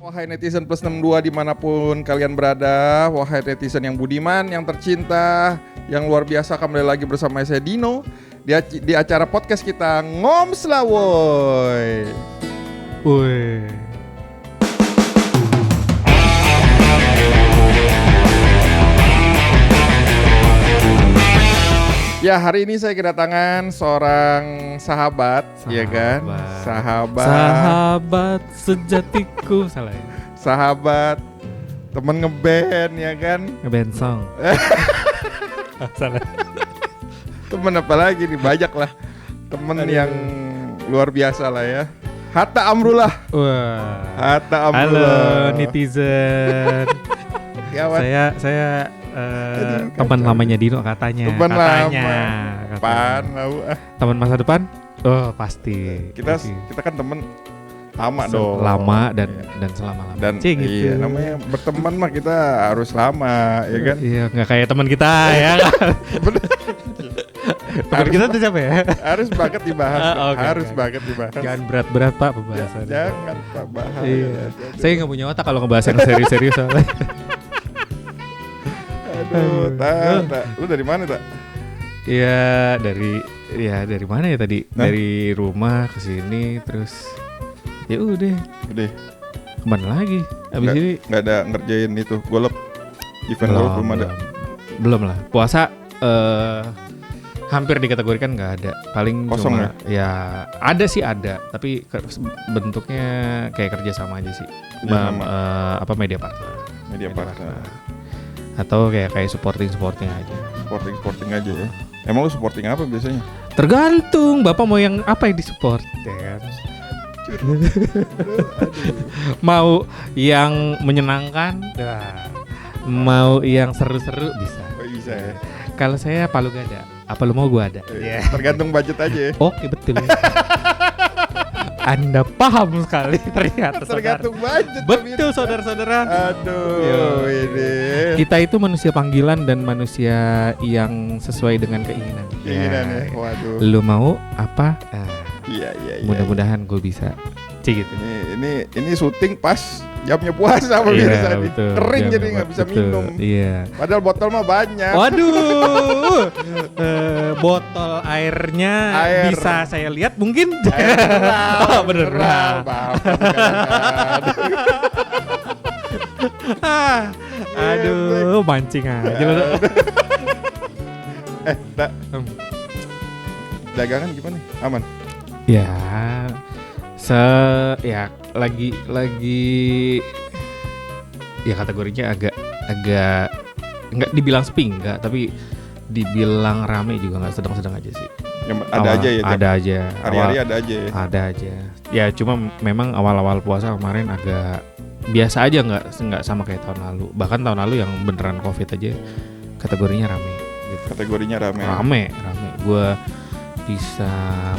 Wahai netizen plus 62 dimanapun kalian berada, wahai netizen yang budiman, yang tercinta, yang luar biasa, kembali lagi bersama saya Dino di acara podcast kita Ngoms lah woy. Woi. Ya, hari ini saya kedatangan seorang sahabat, ya kan? Sahabat sejatiku, salah ya? Sahabat, temen ngeband, ya kan? Ngeband song. Salah. Temen apa lagi nih, banyak lah. Temen yang luar biasa lah ya. Hatta Amrullah. Wah. Hatta Halo Amrullah. netizen. Saya teman lamanya Dino katanya. Teman lama. Pan, teman masa depan? Oh pasti. Kita kan temen lama dong. Lama dan selama-lama. Dan gitu. iya, namanya berteman mah kita harus lama, ya kan? Iya, nggak kayak teman kita ya. Teman kita tuh siapa ya? Harus banget dibahas. Okay, harus okay. banget dibahas. Jangan berat-berat Pak pembahasannya. Jangan Pak bahas. Iya. Saya nggak punya otak kalau ngebahas yang serius-serius soalnya. Aduh, tak. Lu dari mana, Tak? Iya, dari mana ya tadi? Nah? Dari rumah ke sini terus ya udah. Kemana lagi? Abis ini Nggak ada ngerjain itu golep event golep belum ada. Belum lah. Puasa hampir dikategorikan nggak ada. Paling Kosong cuma ya ada sih ada, tapi bentuknya kayak kerja sama aja sih. Media partner. Media partner. Atau kayak supporting aja. Sporting aja ya. Emang lu sporting apa biasanya? Tergantung Bapak mau yang apa yang disupport ya kan. Mau yang menyenangkan, mau yang seru-seru bisa. Oh, bisa ya. Kalau saya Palu Gada, apa lu mau gua ada. Yeah. Tergantung budget aja ya. Oke betul. Anda paham sekali ternyata. Tergantung budget. Betul saudara-saudara. Aduh, ini. Kita itu manusia panggilan dan manusia yang sesuai dengan keinginan. Keinginan ya. Waduh. Lu mau apa? Iya. Mudah-mudahan gue bisa. Cik gitu. Ini syuting pas jamnya puasa pemirsa nih. Betul. Kering jadi nggak bisa minum. Iya. Padahal botol mah banyak. Waduh. Botol airnya bisa saya lihat mungkin. Oh, bener. Aduh, mancing aja lo. Tak. Dagangan gimana? Aman? Ya. Lagi ya kategorinya agak enggak dibilang sepi enggak, tapi dibilang rame juga enggak, sedang-sedang aja sih. Ada aja ya. Ada aja. Hari-hari ada aja ya. Ada aja. Ya cuma memang awal-awal puasa kemarin agak biasa aja, enggak sama kayak tahun lalu. Bahkan tahun lalu yang beneran Covid aja kategorinya rame gitu. Kategorinya rame. Rame. Gua bisa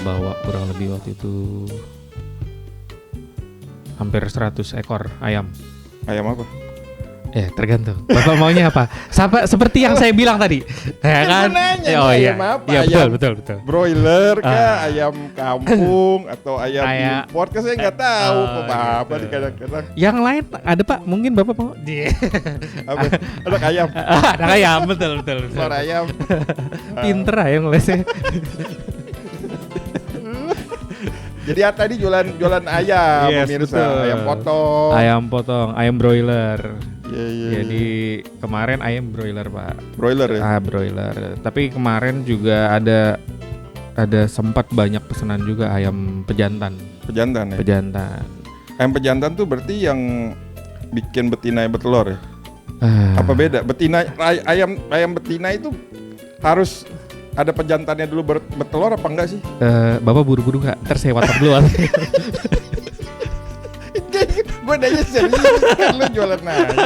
bawa kurang lebih waktu itu hampir 100 ekor ayam. Ayam apa? Tergantung. Bapak maunya apa? Seperti yang saya bilang tadi. Ya kan? Ayam apa? Iya, Ayam betul. Broiler kah? Ayam kampung atau ayam import? Kan saya nggak tahu apa di kadang-kadang. Yang lain ada Pak? Mungkin Bapak mau? Apa? Ada ayam. Ada ayam, betul. Suara ayam. Pinter ayam ngelesnya. Jadi tadi jualan ayam, Yes, pemirsa. betul. Ayam potong, ayam broiler. Iya. Jadi kemarin ayam broiler Pak. Broiler ya? Broiler. Tapi kemarin juga ada sempat banyak pesanan juga ayam pejantan. Pejantan ya? Pejantan. Ayam pejantan tuh berarti yang bikin betina bertelur ya? Apa beda? Betina ayam betina itu harus ada pejantannya dulu bertelur apa enggak sih? Bapak buru-buru gak? Ntar saya WhatsApp dulu. Gue nanya serius kan lu jualan ayam.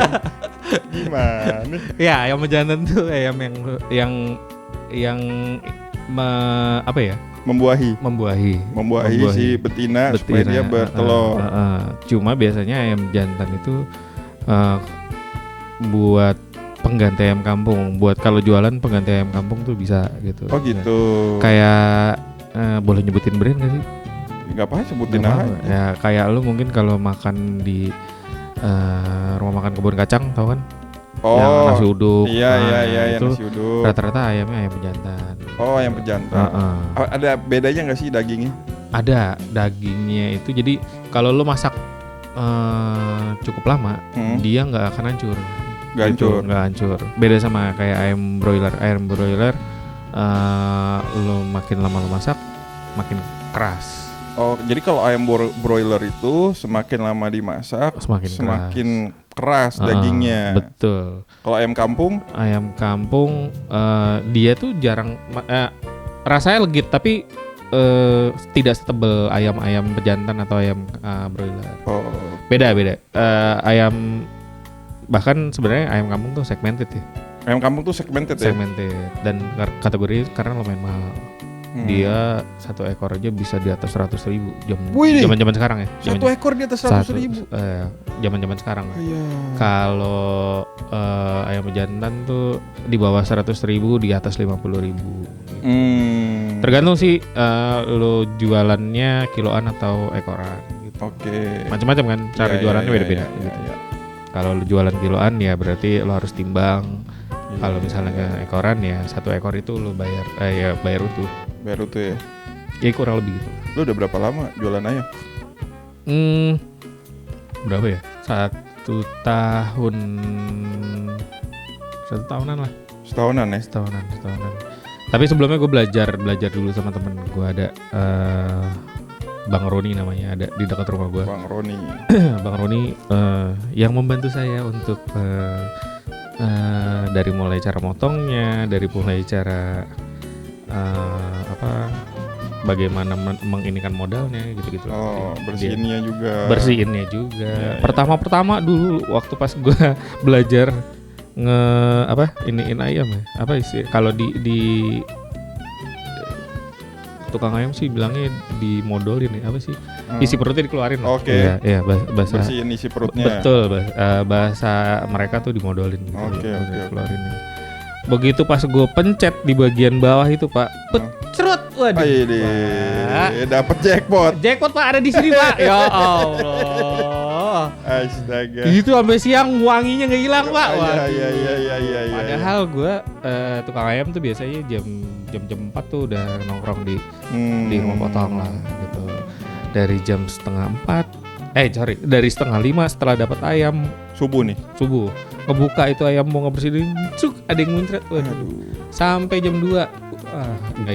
Gimana? Ya ayam pejantan tuh ayam yang apa ya? Membuahi si betina supaya dia bertelur. Cuma biasanya ayam jantan itu buat pengganti ayam kampung. Buat kalau jualan pengganti ayam kampung tuh bisa gitu. Oh gitu. Kayak boleh nyebutin brand gak sih? Gak apa sebutin aja. Ya kayak lu mungkin kalau makan di rumah makan Kebun Kacang, tahu kan? Oh, Yang nasi uduk. Iya, itu nasi uduk. rata-rata ayamnya ayam pejantan. Oh, ayam pejantan. Ada bedanya nggak sih dagingnya? Ada dagingnya itu, jadi kalau lo masak cukup lama, dia nggak akan hancur. Nggak hancur. Beda sama kayak ayam broiler. Ayam broiler lo makin lama lo masak, makin keras. Oh, jadi kalau ayam broiler itu semakin lama dimasak, semakin keras dagingnya. Betul. Kalau ayam kampung? Ayam kampung dia tuh jarang rasanya legit, tapi tidak setebal ayam pejantan atau ayam broiler. Oh. Beda. Ayam, bahkan sebenarnya ayam kampung tuh segmented ya. Ayam kampung tuh segmented ya? Segmented dan kategori karena lumayan mahal. Dia satu ekor aja bisa di atas 100.000 zaman sekarang ya. Satu ekor di atas 100.000. Zaman sekarang. Iya. Kalau ayam pejantan tuh di bawah 100.000, di atas 50.000. Tergantung sih lo jualannya kiloan atau ekoran. Gitu. Oke. Macam-macam kan cara jualannya beda-beda. Gitu. Kalau lo jualan kiloan ya berarti lo harus timbang. Kalau misalnya ekoran ya satu ekor itu lo bayar utuh. Bayar utuh ya? Ya kurang lebih gitu. Lo udah berapa lama jualan ayam? Berapa ya? 1 tahunan lah. Setahunan ya? Setahunan. Tapi sebelumnya gue belajar dulu sama temen gue, ada Bang Roni namanya, ada di dekat rumah gue. Bang Roni. Bang Roni yang membantu saya untuk dari mulai cara motongnya, dari mulai cara bagaimana menginikan modalnya gitu-gitu. Oh, bersihinnya juga. Pertama dulu waktu pas gue belajar iniin ayam ya. Apa sih kalau di tukang ayam sih bilangnya dimodolin ya, apa sih? Isi perutnya dikeluarin. Oke. Iya, bahasa bersihin isi perutnya. Betul, bahasa mereka tuh dimodolin gitu. Oke. Keluarin. Begitu pas gue pencet di bagian bawah itu, Pak. Cerut. Waduh. Dapat jackpot. Jackpot, Pak, ada di sini, Pak. Ya Allah. Astaga. Itu sampai siang wanginya enggak hilang, Pak. Iya. Padahal gue tukang ayam tuh biasanya jam 4 tuh udah nongkrong di rumah potong lah gitu. Dari jam 4:30, dari 4:30 setelah dapat ayam subuh ngebuka itu ayam mau ngebersihin, ada yang muncrat. Waduh. Sampai jam 2 nggak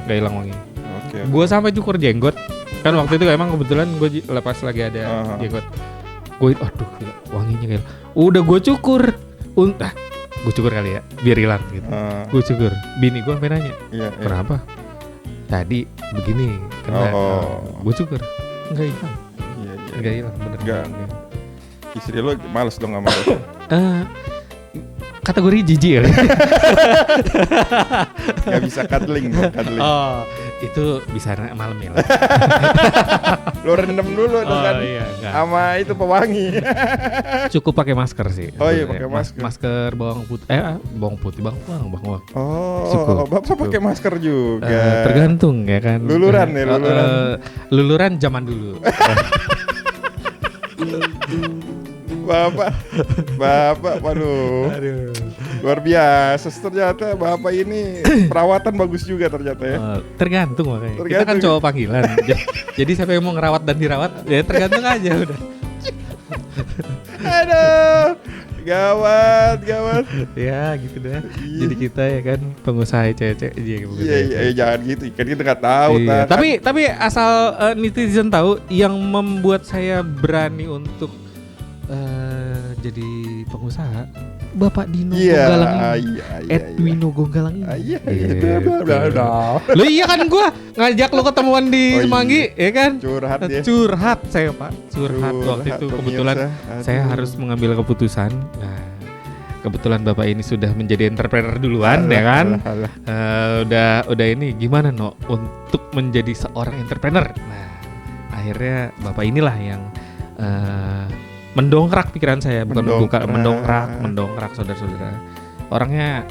hilang wangi. Oke. Gue sampai cukur jenggot kan waktu itu emang kebetulan gue lepas lagi ada jenggot. Gue aduh wanginya kayak udah gue cukur gue cukur kali ya biar hilang gitu. Gue cukur, bini gue sampai nanya kenapa tadi begini kena. Gue cukur nggak hilang bener. Nggak. Istri lo males dong sama lo. Kategori jijik ya. Gak bisa cuddling. Oh, itu bisa malam ya. Lo rendam dulu kan. Iya, sama itu pewangi. Cukup pakai masker sih. Oh iya, pakai masker. Masker bawang putih. Oh, cukup. Bapak pakai masker juga. Tergantung ya kan. Luluran. Luluran zaman dulu. Bapak, waduh, luar biasa. Ternyata Bapak ini perawatan bagus juga ternyata ya. Tergantung makanya. Kita kan cowok panggilan. Jadi siapa yang mau ngerawat dan dirawat, ya tergantung aja udah. Aduh, gawat. Ya gitu deh. Jadi kita ya kan pengusaha cewek-cewek. Iya, jangan gitu. Kan kita nggak tahu. Iya. Tapi asal netizen tahu, yang membuat saya berani untuk jadi pengusaha Bapak Dino Gonggalang ini, Edwino Gonggalang ini. Lo iya kan gue ngajak lo ketemuan di Semanggi, ya kan? Curhat saya Pak, curhat waktu itu kebetulan saya harus mengambil keputusan. Nah, kebetulan Bapak ini sudah menjadi entrepreneur duluan, ya kan? Udah ini gimana untuk menjadi seorang entrepreneur. Nah, akhirnya Bapak inilah yang mendongkrak pikiran saya, mendongkrak saudara-saudara. Orangnya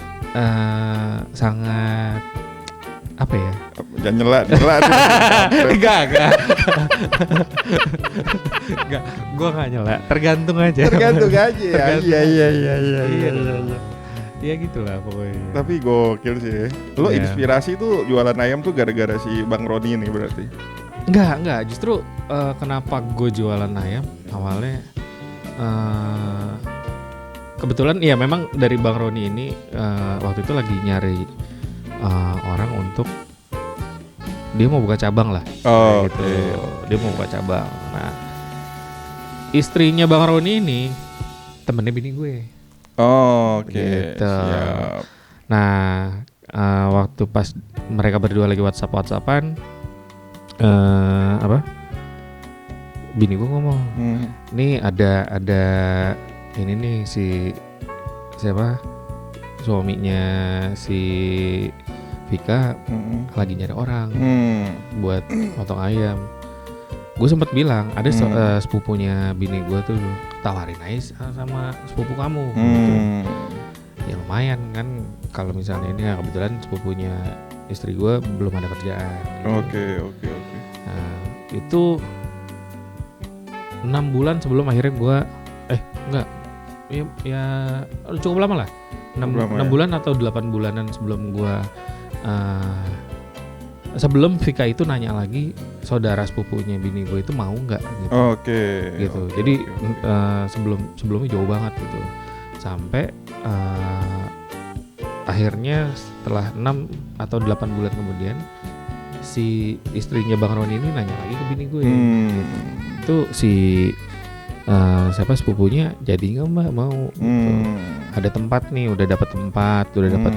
sangat apa ya? Jangan nyela. Enggak. Enggak, gua enggak nyela. Tergantung aja ya. Iya. Ya gitulah pokoknya. Tapi gokil sih. Lo inspirasi tuh jualan ayam tuh gara-gara si Bang Roni ini berarti? Enggak. Justru kenapa gue jualan ayam awalnya kebetulan ya memang dari Bang Roni ini waktu itu lagi nyari orang untuk dia mau buka cabang lah. Gitu. Okay. Dia mau buka cabang. Nah, istrinya Bang Roni ini temennya bini gue. Oke. Gitu. Siap. Nah, waktu pas mereka berdua lagi WhatsApp-WhatsAppan, bini gue ngomong, nih ada ini nih si siapa suaminya si Vika lagi nyari orang buat potong ayam. Gue sempet bilang ada sepupunya bini gue tuh tawarin aja sama sepupu kamu gitu. Ya lumayan kan kalau misalnya ini kebetulan sepupunya istri gue belum ada kerjaan gitu. Oke. Nah itu 6 bulan sebelum akhirnya gue ya cukup lama lah 6 bulan atau 8 bulanan sebelum gue sebelum Vika itu nanya lagi saudara sepupunya bini gue itu mau nggak gitu. Gitu. Jadi sebelumnya jauh banget gitu. Sampai akhirnya setelah 6 atau 8 bulan kemudian si istrinya Bang Roni ini nanya lagi ke bini gue. Gitu. Itu si siapa sepupunya jadi nggak mbak mau gitu. Ada tempat nih, udah dapat tempat, udah dapat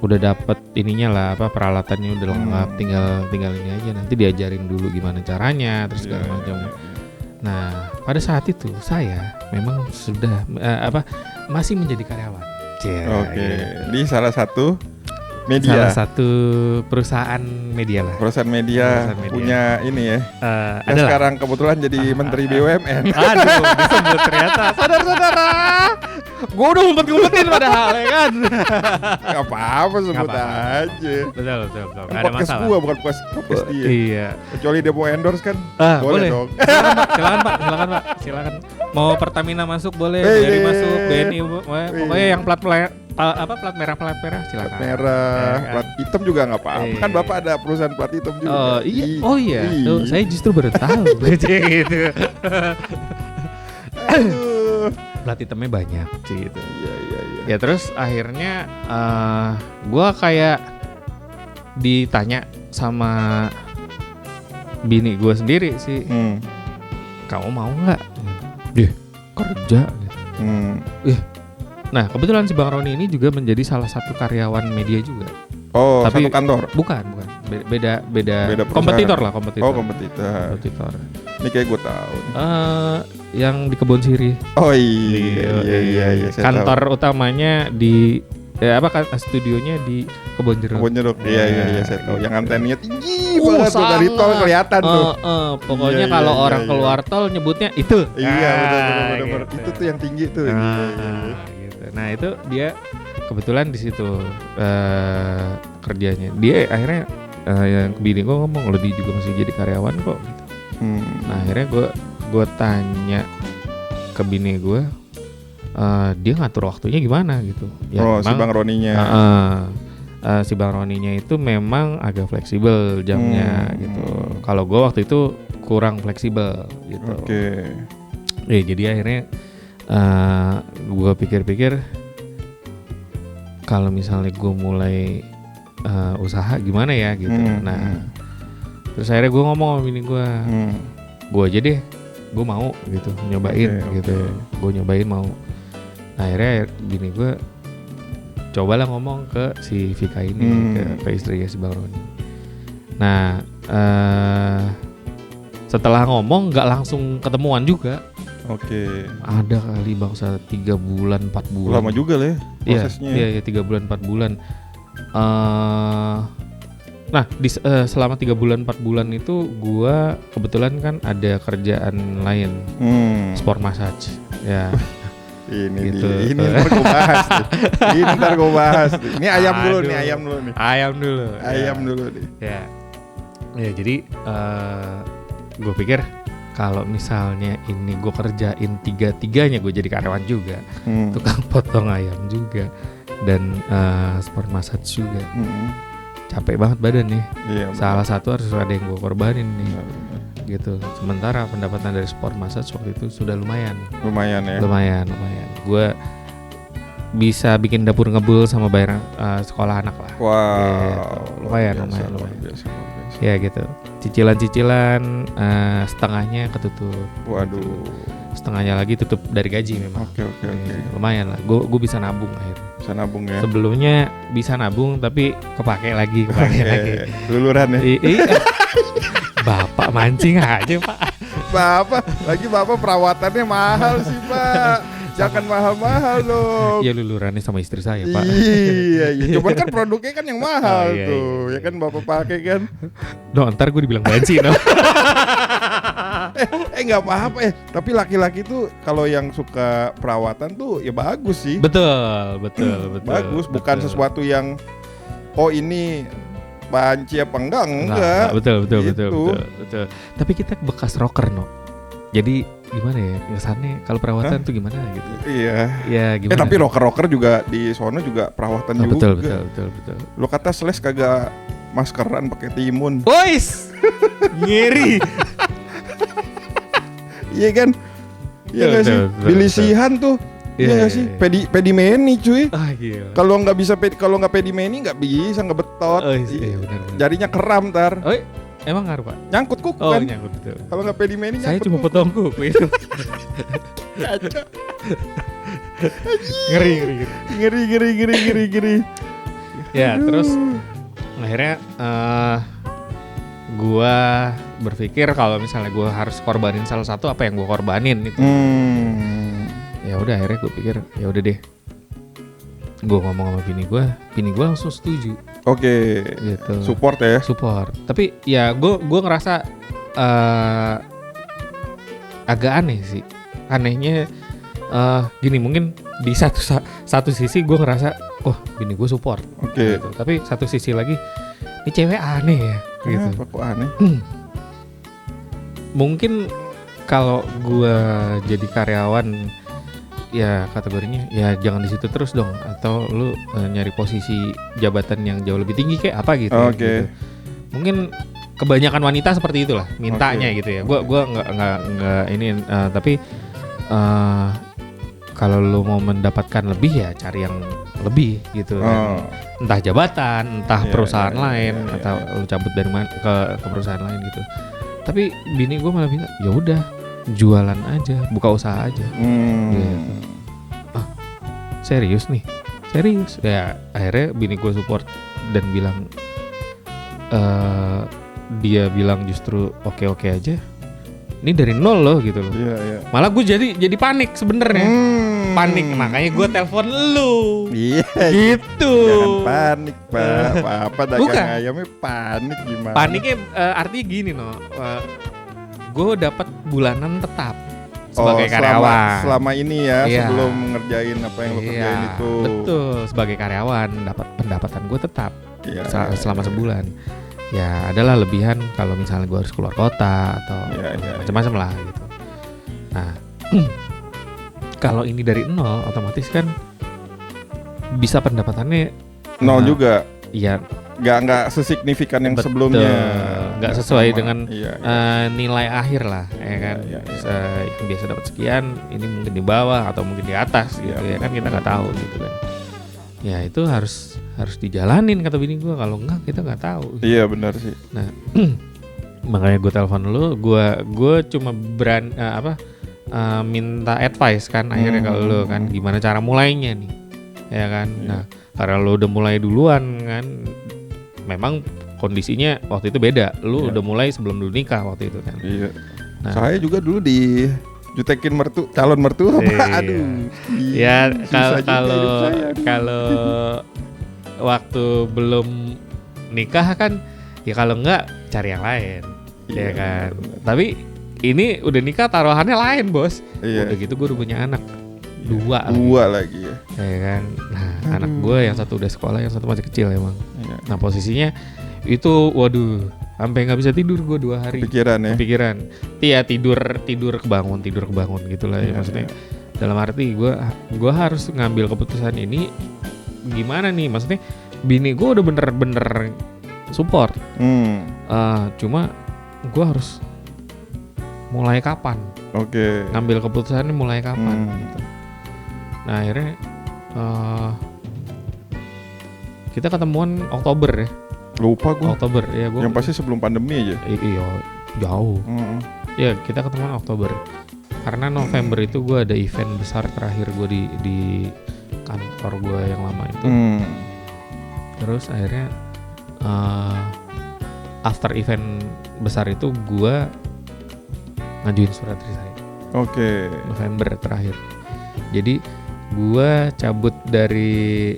udah dapat ininya lah peralatannya udah lengkap, tinggal ini aja, nanti diajarin dulu gimana caranya terus segala macam. Nah pada saat itu saya memang sudah masih menjadi karyawan. Di salah satu media. Salah satu perusahaan media lah. Perusahaan media punya ini ya. Sekarang kebetulan jadi Menteri BUMN. Aduh, disebut ternyata. Saudara-saudara, gue udah ngumpet-ngumpetin padahal ya kan. Gak apa-apa sebut aja. Betul. Gak ada masalah. Gua bukan podcast dia. Iya. Kecuali dia mau endorse kan. Boleh dong. Silakan Pak. Silakan. Mau Pertamina masuk boleh, BRI masuk, BNI pokoknya yang plat merah silakan. Plat merah, plat hitam juga nggak apa-apa. Kan Bapak ada perusahaan plat hitam juga. Iya. Tuh, saya justru baru tahu gitu. Plat hitamnya banyak sih gitu. Iya. Ya terus akhirnya gue kayak ditanya sama bini gue sendiri sih, kamu mau nggak? Deh kerja gitu. Nah kebetulan si Bang Roni ini juga menjadi salah satu karyawan media juga. Tapi satu kantor? Bukan. Beda kompetitor lah. Kompetitor. Ini kayak gue tahu. Yang di Kebon Siri. Oh iya. Kantor utamanya di studionya di Kebon Jeruk. Iya, saya tahu. Yang antenanya tinggi banget tuh, dari tol kelihatan tuh. Pokoknya kalau orang keluar tol nyebutnya itu. Iya, benar. Gitu. Itu tuh yang tinggi tuh. Gitu. Nah, itu dia kebetulan di situ kerjanya. Dia akhirnya yang bini gue ngomong, lo dia juga masih jadi karyawan kok gitu. Nah, akhirnya gue tanya ke bini gue, dia ngatur waktunya gimana gitu. Ya, si Bang Roninya. Si Bang Roninya itu memang agak fleksibel jamnya gitu. Kalau gue waktu itu kurang fleksibel gitu. Jadi akhirnya gue pikir-pikir kalau misalnya gue mulai usaha gimana ya gitu. Nah terus akhirnya gue ngomong sama bini gue aja deh, gue mau gitu nyobain gitu. Gue nyobain mau. Nah, akhirnya bini gue cobalah ngomong ke si Vika ini, ke istrinya si Bang Roni. Nah setelah ngomong nggak langsung ketemuan juga. Ada kali bangsa 3 bulan 4 bulan. Lama juga lah ya prosesnya. Iya 3 bulan 4 bulan. Nah selama 3 bulan 4 bulan itu gue kebetulan kan ada kerjaan lain, sport massage ya. Ini gitu. Ini ntar gue bahas nih. Ini ntar gue bahas nih. Ini ayam dulu nih. Ayam dulu nih. Ya jadi gue pikir kalau misalnya ini gue kerjain 3-tiganya, gue jadi karyawan juga, tukang potong ayam juga, dan sport massage juga. Capek banget badan nih. Iya, salah satu harus ada yang gue korbanin nih. Gitu. Sementara pendapatan dari sport massage waktu itu sudah lumayan ya. Lumayan. Gue bisa bikin dapur ngebul sama bayar sekolah anak lah. Wow. Lumayan. Biasa. Ya gitu. Cicilan setengahnya ketutup. Waduh. Gitu. Setengahnya lagi tutup dari gaji memang. Oke. Lumayan lah. Gue bisa nabung akhirnya. Bisa nabung ya. Sebelumnya bisa nabung tapi kepake lagi. Luluran ya. Bapak mancing aja Pak. Bapak perawatannya mahal sih Pak. Jangan mahal-mahal dong. Iya lulurannya sama istri saya Pak. Iya. Cuman kan produknya kan yang mahal tuh. Ya kan Bapak pakai kan. Ntar gue dibilang banci no. Nggak apa-apa Tapi laki-laki tuh kalau yang suka perawatan tuh ya bagus sih. Betul. Bagus, bukan sesuatu yang ini banci apa enggak. Betul. Tapi kita bekas rocker no. Jadi gimana ya kesannya kalau perawatan tuh gimana gitu. Iya. Ya gimana. Tapi rocker juga di sono juga perawatan juga. Betul. Lo kata Slash kagak maskeran pakai timun. Boys. Ngeri. Iya kan? Iya enggak sih? Billy Sheehan tuh. Iya enggak sih? Pedi Meni cuy. Kalau enggak Pedi Meni enggak bisa ngebetot. Benar. Jarinya keram ntar. Emang ngaruh Pak? Nyangkut kuku kan? Nyangkut betul. Kalau nggak Pedi Meni nyangkut. Saya cuma potong kuku itu. Ngeri. Ya terus akhirnya gua berpikir kalau misalnya gua harus korbanin salah satu, apa yang gua korbanin itu. Ya udah akhirnya gua pikir ya udah deh. Gua ngomong sama bini gua langsung setuju. Oke. Gitu. Support ya. Tapi ya gua ngerasa agak aneh sih. Anehnya gini, mungkin di satu sisi gue ngerasa bini gue support. Oke. Gitu. Tapi satu sisi lagi ini cewek aneh ya. Kenapa kok aneh? Mungkin kalau gue jadi karyawan ya kategorinya ya jangan di situ terus dong, atau lu nyari posisi jabatan yang jauh lebih tinggi kayak apa gitu. Gitu. Mungkin kebanyakan wanita seperti itulah mintanya gitu ya. Gua nggak ini tapi kalau lu mau mendapatkan lebih ya cari yang lebih gitu kan. Entah jabatan, entah perusahaan lain atau lu cabut dari ke perusahaan lain gitu. Tapi bini gue malah bilang ya udah jualan aja, buka usaha aja. Gitu. Serius ya. Akhirnya bini gue support dan bilang dia bilang justru oke aja. Ini dari nol loh gitu loh. Iya. Malah gue jadi panik sebenarnya. Panik, makanya gue telepon lu. Iya. Gitu. Jangan panik Pak. Apa dagang ayamnya panik gimana? Paniknya artinya gini gue dapat bulanan tetap sebagai karyawan. Selama ini ya, sebelum ngerjain apa yang lo kerjain itu. Betul, sebagai karyawan dapat pendapatan gue tetap selama sebulan. Ya adalah lebihan kalau misalnya gue harus keluar kota atau macam-macam lah gitu. Nah kalau ini dari nol otomatis kan bisa pendapatannya nol juga. Iya. Nggak sesignifikan yang sebelumnya. Nggak sesuai dengan nilai akhir lah, ya kan. Yang biasa dapat sekian, ini mungkin di bawah atau mungkin di atas gitu ya kan, kita nggak tahu gitu kan. Ya itu harus dijalanin kata bini gue, kalau enggak kita nggak tahu. Iya benar sih. Nah makanya gue telepon lu, gue cuma minta advice kan akhirnya kalau lu kan gimana cara mulainya nih, ya kan. Nah karena lu udah mulai duluan kan, memang kondisinya waktu itu beda. Lu udah mulai sebelum lu nikah waktu itu kan. Iya. Nah, saya juga dulu jutekin calon mertua Pak. Aduh. Ya kalau waktu belum nikah kan ya kalau enggak cari yang lain. Ya kan. Tapi ini udah nikah taruhannya lain, Bos. Udah gitu gue udah punya anak. Dua lagi ya. Ya kan. Nah, anak gue yang satu udah sekolah, yang satu masih kecil emang. Nah, posisinya itu waduh, sampai nggak bisa tidur gue 2 hari. Kepikiran. Iya, tidur kebangun gitulah ya maksudnya. Dalam arti gue harus ngambil keputusan ini gimana nih, maksudnya bini gue udah bener-bener support. Cuma gue harus mulai kapan? Ngambil keputusannya mulai kapan gitu. Nah, akhirnya kita ketemuan Oktober ya. Lupa gue. Oktober ya gue. Yang pasti sebelum pandemi aja. Iya, jauh. Ya, kita ketemuan Oktober. Karena November itu gue ada event besar terakhir gue di kantor gue yang lama itu. Terus akhirnya after event besar itu gue ngajuin surat resign. November terakhir. Jadi gue cabut dari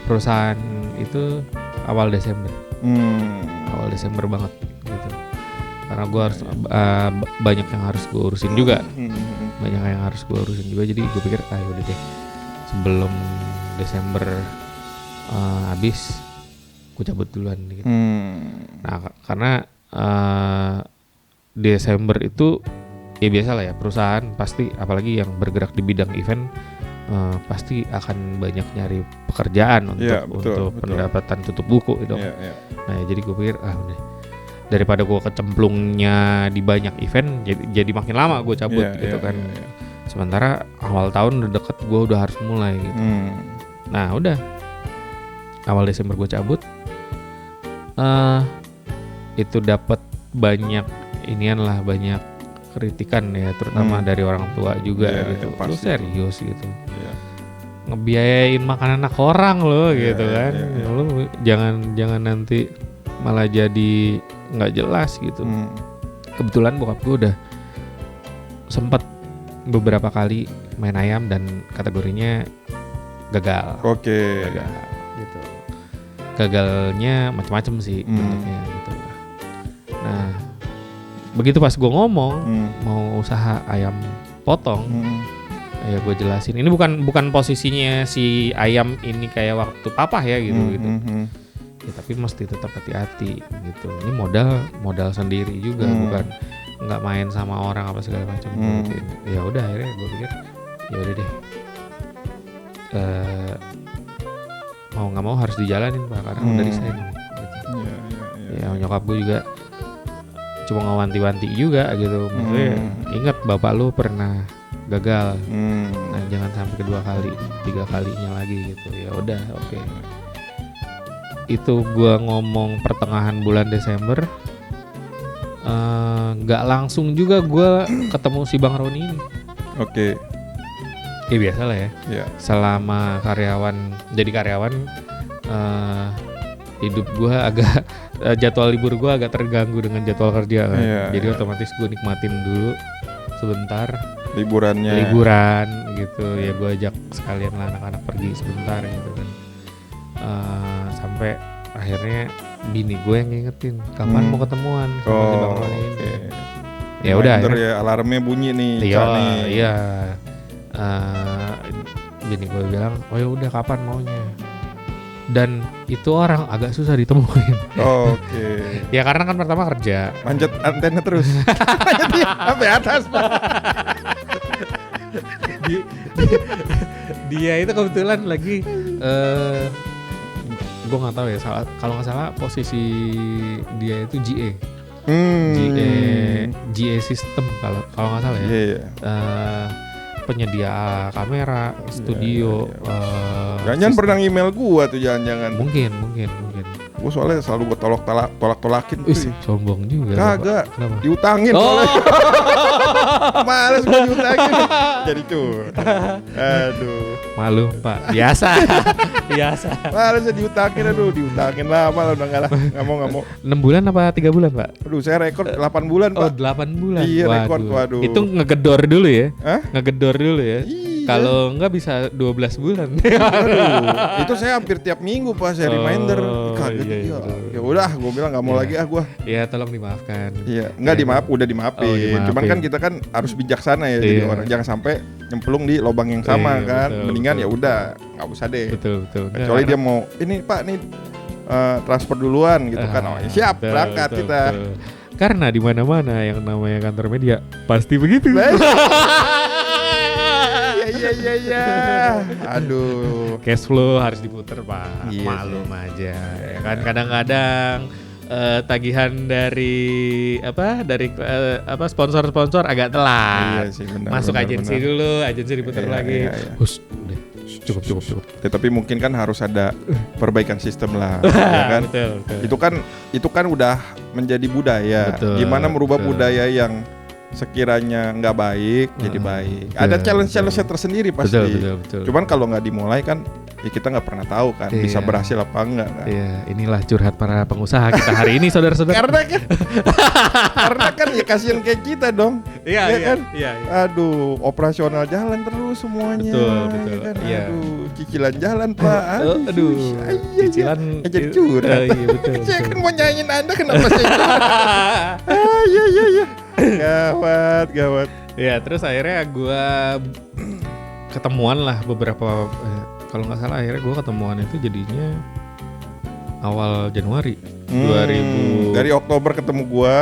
perusahaan itu awal Desember. Awal Desember banget gitu. Karena gue harus banyak yang harus gue urusin juga. Jadi gue pikir udah deh, sebelum Desember habis gue cabut duluan gitu. Nah, karena Desember itu ya biasa lah ya, perusahaan pasti apalagi yang bergerak di bidang event pasti akan banyak nyari pekerjaan untuk pendapatan tutup buku gitu. Nah, jadi gue pikir udah, daripada gue kecemplungnya di banyak event jadi makin lama gue cabut gitu kan. Sementara awal tahun udah deket, gue udah harus mulai gitu. Nah, udah awal Desember gue cabut, itu dapat banyak banyak kritikan ya, terutama dari orang tua juga gitu. Lu serius gitu, ngebiayain makan anak orang lo gitu kan. Lu jangan nanti malah jadi nggak jelas gitu. Kebetulan bokap gue udah sempet beberapa kali main ayam dan kategorinya gagal. Gagal gitu. Gagalnya macam-macam sih bentuknya gitu. Nah, begitu pas gue ngomong mau usaha ayam potong, ya gue jelasin ini bukan posisinya si ayam ini kayak waktu papa ya gitu. Ya, tapi mesti tetap hati-hati gitu. Ini modal sendiri juga, bukan nggak main sama orang apa segala macam. Ya udah, akhirnya gue pikir ya udah deh, mau nggak mau harus dijalanin Pak, karena udah resign gitu. Ya nyokap gue juga cuma ngawanti-wanti juga gitu. Maksudnya ingat bapak lu pernah gagal, nah jangan sampai 2 kali 3 kalinya lagi gitu. Ya udah, oke. Itu gue ngomong pertengahan bulan Desember, nggak langsung juga gue ketemu si Bang Roni ini. Ya biasa lah ya. Selama jadi karyawan, hidup gue agak jadwal libur gue agak terganggu dengan jadwal kerja kan. Jadi otomatis gue nikmatin dulu sebentar liburan gitu ya. Gue ajak sekalian lah anak-anak pergi sebentar gitu kan. Sampai akhirnya bini gue yang ngingetin kapan mau ketemuan sama si Bang Roni ini. Ya udah, ya alarmnya bunyi nih. Iya. Bini gue bilang, oh ya udah kapan maunya. Dan itu orang agak susah ditemuin. Ya karena kan pertama kerja, manjat antena terus. Sampai atas. Dia itu kebetulan lagi gue nggak tahu ya, kalau nggak salah posisi dia itu GA. GA system kalau nggak salah ya. Penyedia kamera, studio. Jangan pernah email gua tuh, jangan. Mungkin. Gua soalnya selalu gua tolak-tolakin tuh. Sombong juga. Kagak. Diutangin soalnya. Males gua diutangin. Jadi tuh. Aduh. Malu Pak. Biasa. Males diutangin, diutangin lama lah, udah nggak mau. 6 bulan apa 3 bulan Pak? Aduh, saya rekor 8 bulan Pak. 8 bulan. Iya, rekor. Waduh. Itu ngegedor dulu ya? Ngegedor dulu ya? Iya. Kalau enggak bisa 12 bulan. Aduh, itu saya hampir tiap minggu Pak, saya reminder. Kaget. Ya Udah, gue bilang nggak mau lagi gue. Iya, tolong dimaafkan. Iya, nggak udah dimaafin. Cuman kan kita kan harus bijaksana ya, jadi orang jangan sampai nyemplung di lubang yang sama kan. Mendingan ya udah nggak usah deh. Betul. Kecuali dia mau ini Pak nih transfer duluan gitu kan. Oh, siap berangkat kita. Karena di mana-mana yang namanya kantor media pasti begitu. Iya. Aduh. Cash flow harus diputer Pak. Iya, maklum aja. Ya kan kadang-kadang tagihan dari sponsor-sponsor agak telat. Iya sih, benar, masuk agensi dulu, agensi diputer lagi. Hus, udah cukup. Ya, tapi mungkin kan harus ada perbaikan sistem lah, ya kan? Betul. Itu kan udah menjadi budaya. Betul, gimana merubah budaya yang sekiranya nggak baik jadi baik. Ada challenge-nya tersendiri pasti. Betul. Cuman kalau nggak dimulai kan ya kita nggak pernah tahu kan bisa berhasil apa enggak kan. Iya, inilah curhat para pengusaha kita hari ini saudara-saudara. Karena kan ya kasihan kayak kita dong. Iya kan? Iya. Aduh, operasional jalan terus semuanya. Betul. Kan? Iya. Aduh, cicilan jalan Pak. Aduh. Cicilan jadi curhat. Iya betul. Saya kan mau nyanyiin Anda kenapa saya curhat? Iya. Gawat. Ya, terus akhirnya gue ketemuan lah beberapa kalau nggak salah akhirnya gue ketemuan itu jadinya awal Januari 2000. Dari Oktober ketemu gue.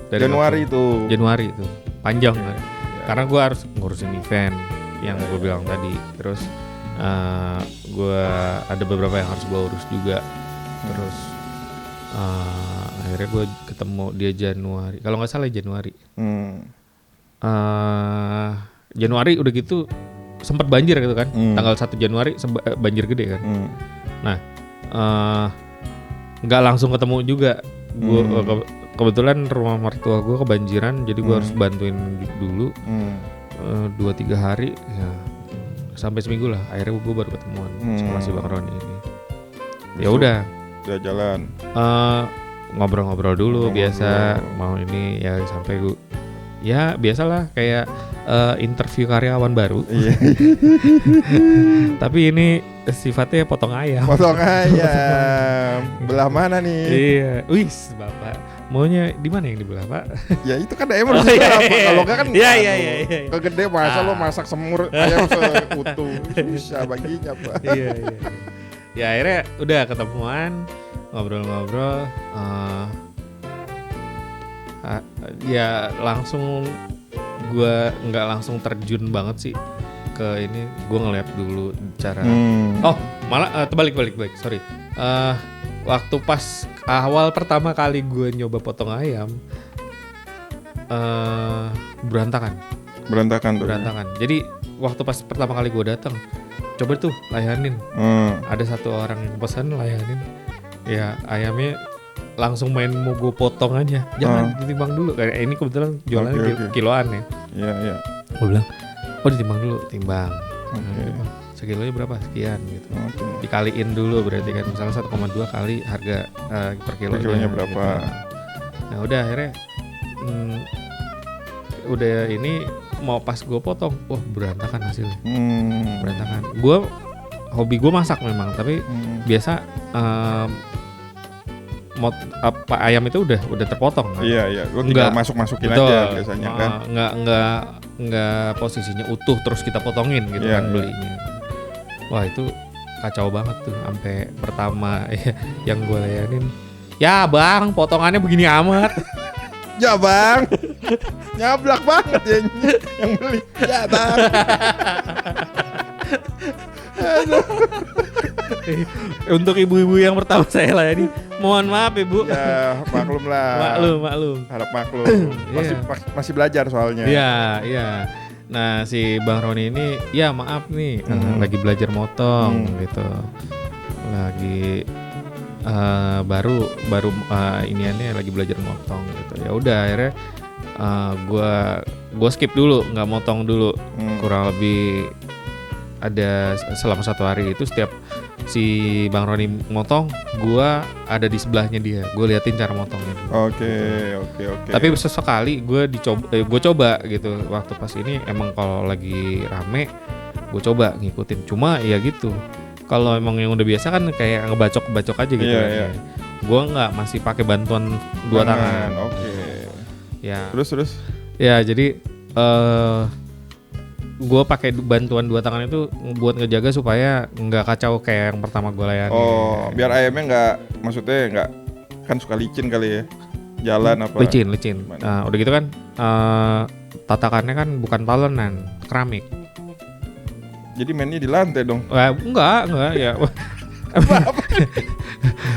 Dari Januari itu panjang kan. Karena gue harus ngurusin event yang gue bilang tadi. Terus gue ada beberapa yang harus gue urus juga. Terus akhirnya gue ketemu dia Januari, kalau nggak salah Januari. Januari udah gitu sempat banjir gitu kan. Tanggal 1 Januari banjir gede kan. Nah nggak langsung ketemu juga. Gue kebetulan rumah mertua gue kebanjiran, jadi gue harus bantuin dulu 2-3 hari ya, sampai seminggu lah. Akhirnya gue baru ketemuan sama si Bang Roni ini. Ya udah jalan. Ngobrol-ngobrol dulu biasa mau ini ya sampai gue ya biasalah kayak interview karyawan baru. Tapi ini sifatnya potong ayam. Belah mana nih? Iya, wis Bapak maunya di mana yang dibelah Pak? Ya itu kan ayam harus dibelah. Kalau enggak kan iya. Kegede masa lo masak semur ayam seutuh. Susah baginya Pak. Iya. Ya akhirnya udah ketemuan, ngobrol-ngobrol, ya langsung gue nggak langsung terjun banget sih ke ini. Gue ngeliat dulu cara malah terbalik sorry. Waktu pas awal pertama kali gue nyoba potong ayam berantakan tuh. Jadi waktu pas pertama kali gue datang, coba tuh layanin. Ada satu orang yang pesan layanin. Ya ayamnya langsung main mau gue potong aja. Jangan ditimbang dulu. Kayak ini kebetulan jualannya kiloan ya. Iya. Gue bilang, ditimbang dulu. Timbang. Sekilonya berapa? Sekian gitu. Dikaliin dulu berarti kan. Misalnya 1,2 kali harga per kilonya berapa. Gitu. Nah udah akhirnya udah ini mau pas gue potong, berantakan hasilnya. Berantakan. Hobi gue masak memang, tapi biasa ayam itu udah terpotong kan? Iya. Lo tinggal masukin aja biasanya kan. Nggak posisinya utuh terus kita potongin gitu kan belinya. Wah itu kacau banget tuh. Sampai pertama yang gue layanin, ya bang potongannya begini amat. Ya bang, nyablak banget ya yang beli. Ya bang. Untuk ibu-ibu yang pertama saya layani, mohon maaf ibu. Ya maklum lah. Maklum. Harap maklum. Masih belajar soalnya. Iya. Nah si Bang Roni ini, ya maaf nih, lagi belajar motong gitu. Lagi baru iniannya lagi belajar motong gitu. Ya udah akhirnya gue skip dulu, nggak motong dulu. Kurang lebih ada selama 1 hari itu setiap si Bang Roni motong, gue ada di sebelahnya dia, gue liatin cara motongnya. Oke. Tapi sesekali gue coba gitu. Waktu pas ini emang kalau lagi rame, gue coba ngikutin. Cuma ya gitu. Kalau emang yang udah biasa kan kayak ngebacok aja gitu. Iya. Gua nggak, masih pakai bantuan dua tangan. Oke. Ya. Terus. Ya jadi gue pakai bantuan dua tangan itu buat ngejaga supaya nggak kacau kayak yang pertama gue layani. Oh, biar ayamnya nggak, maksudnya nggak, kan suka licin kali ya, jalan apa? Licin. Udah gitu kan, tatakannya kan bukan talenan, keramik. Jadi mainnya di lantai dong? Enggak ya.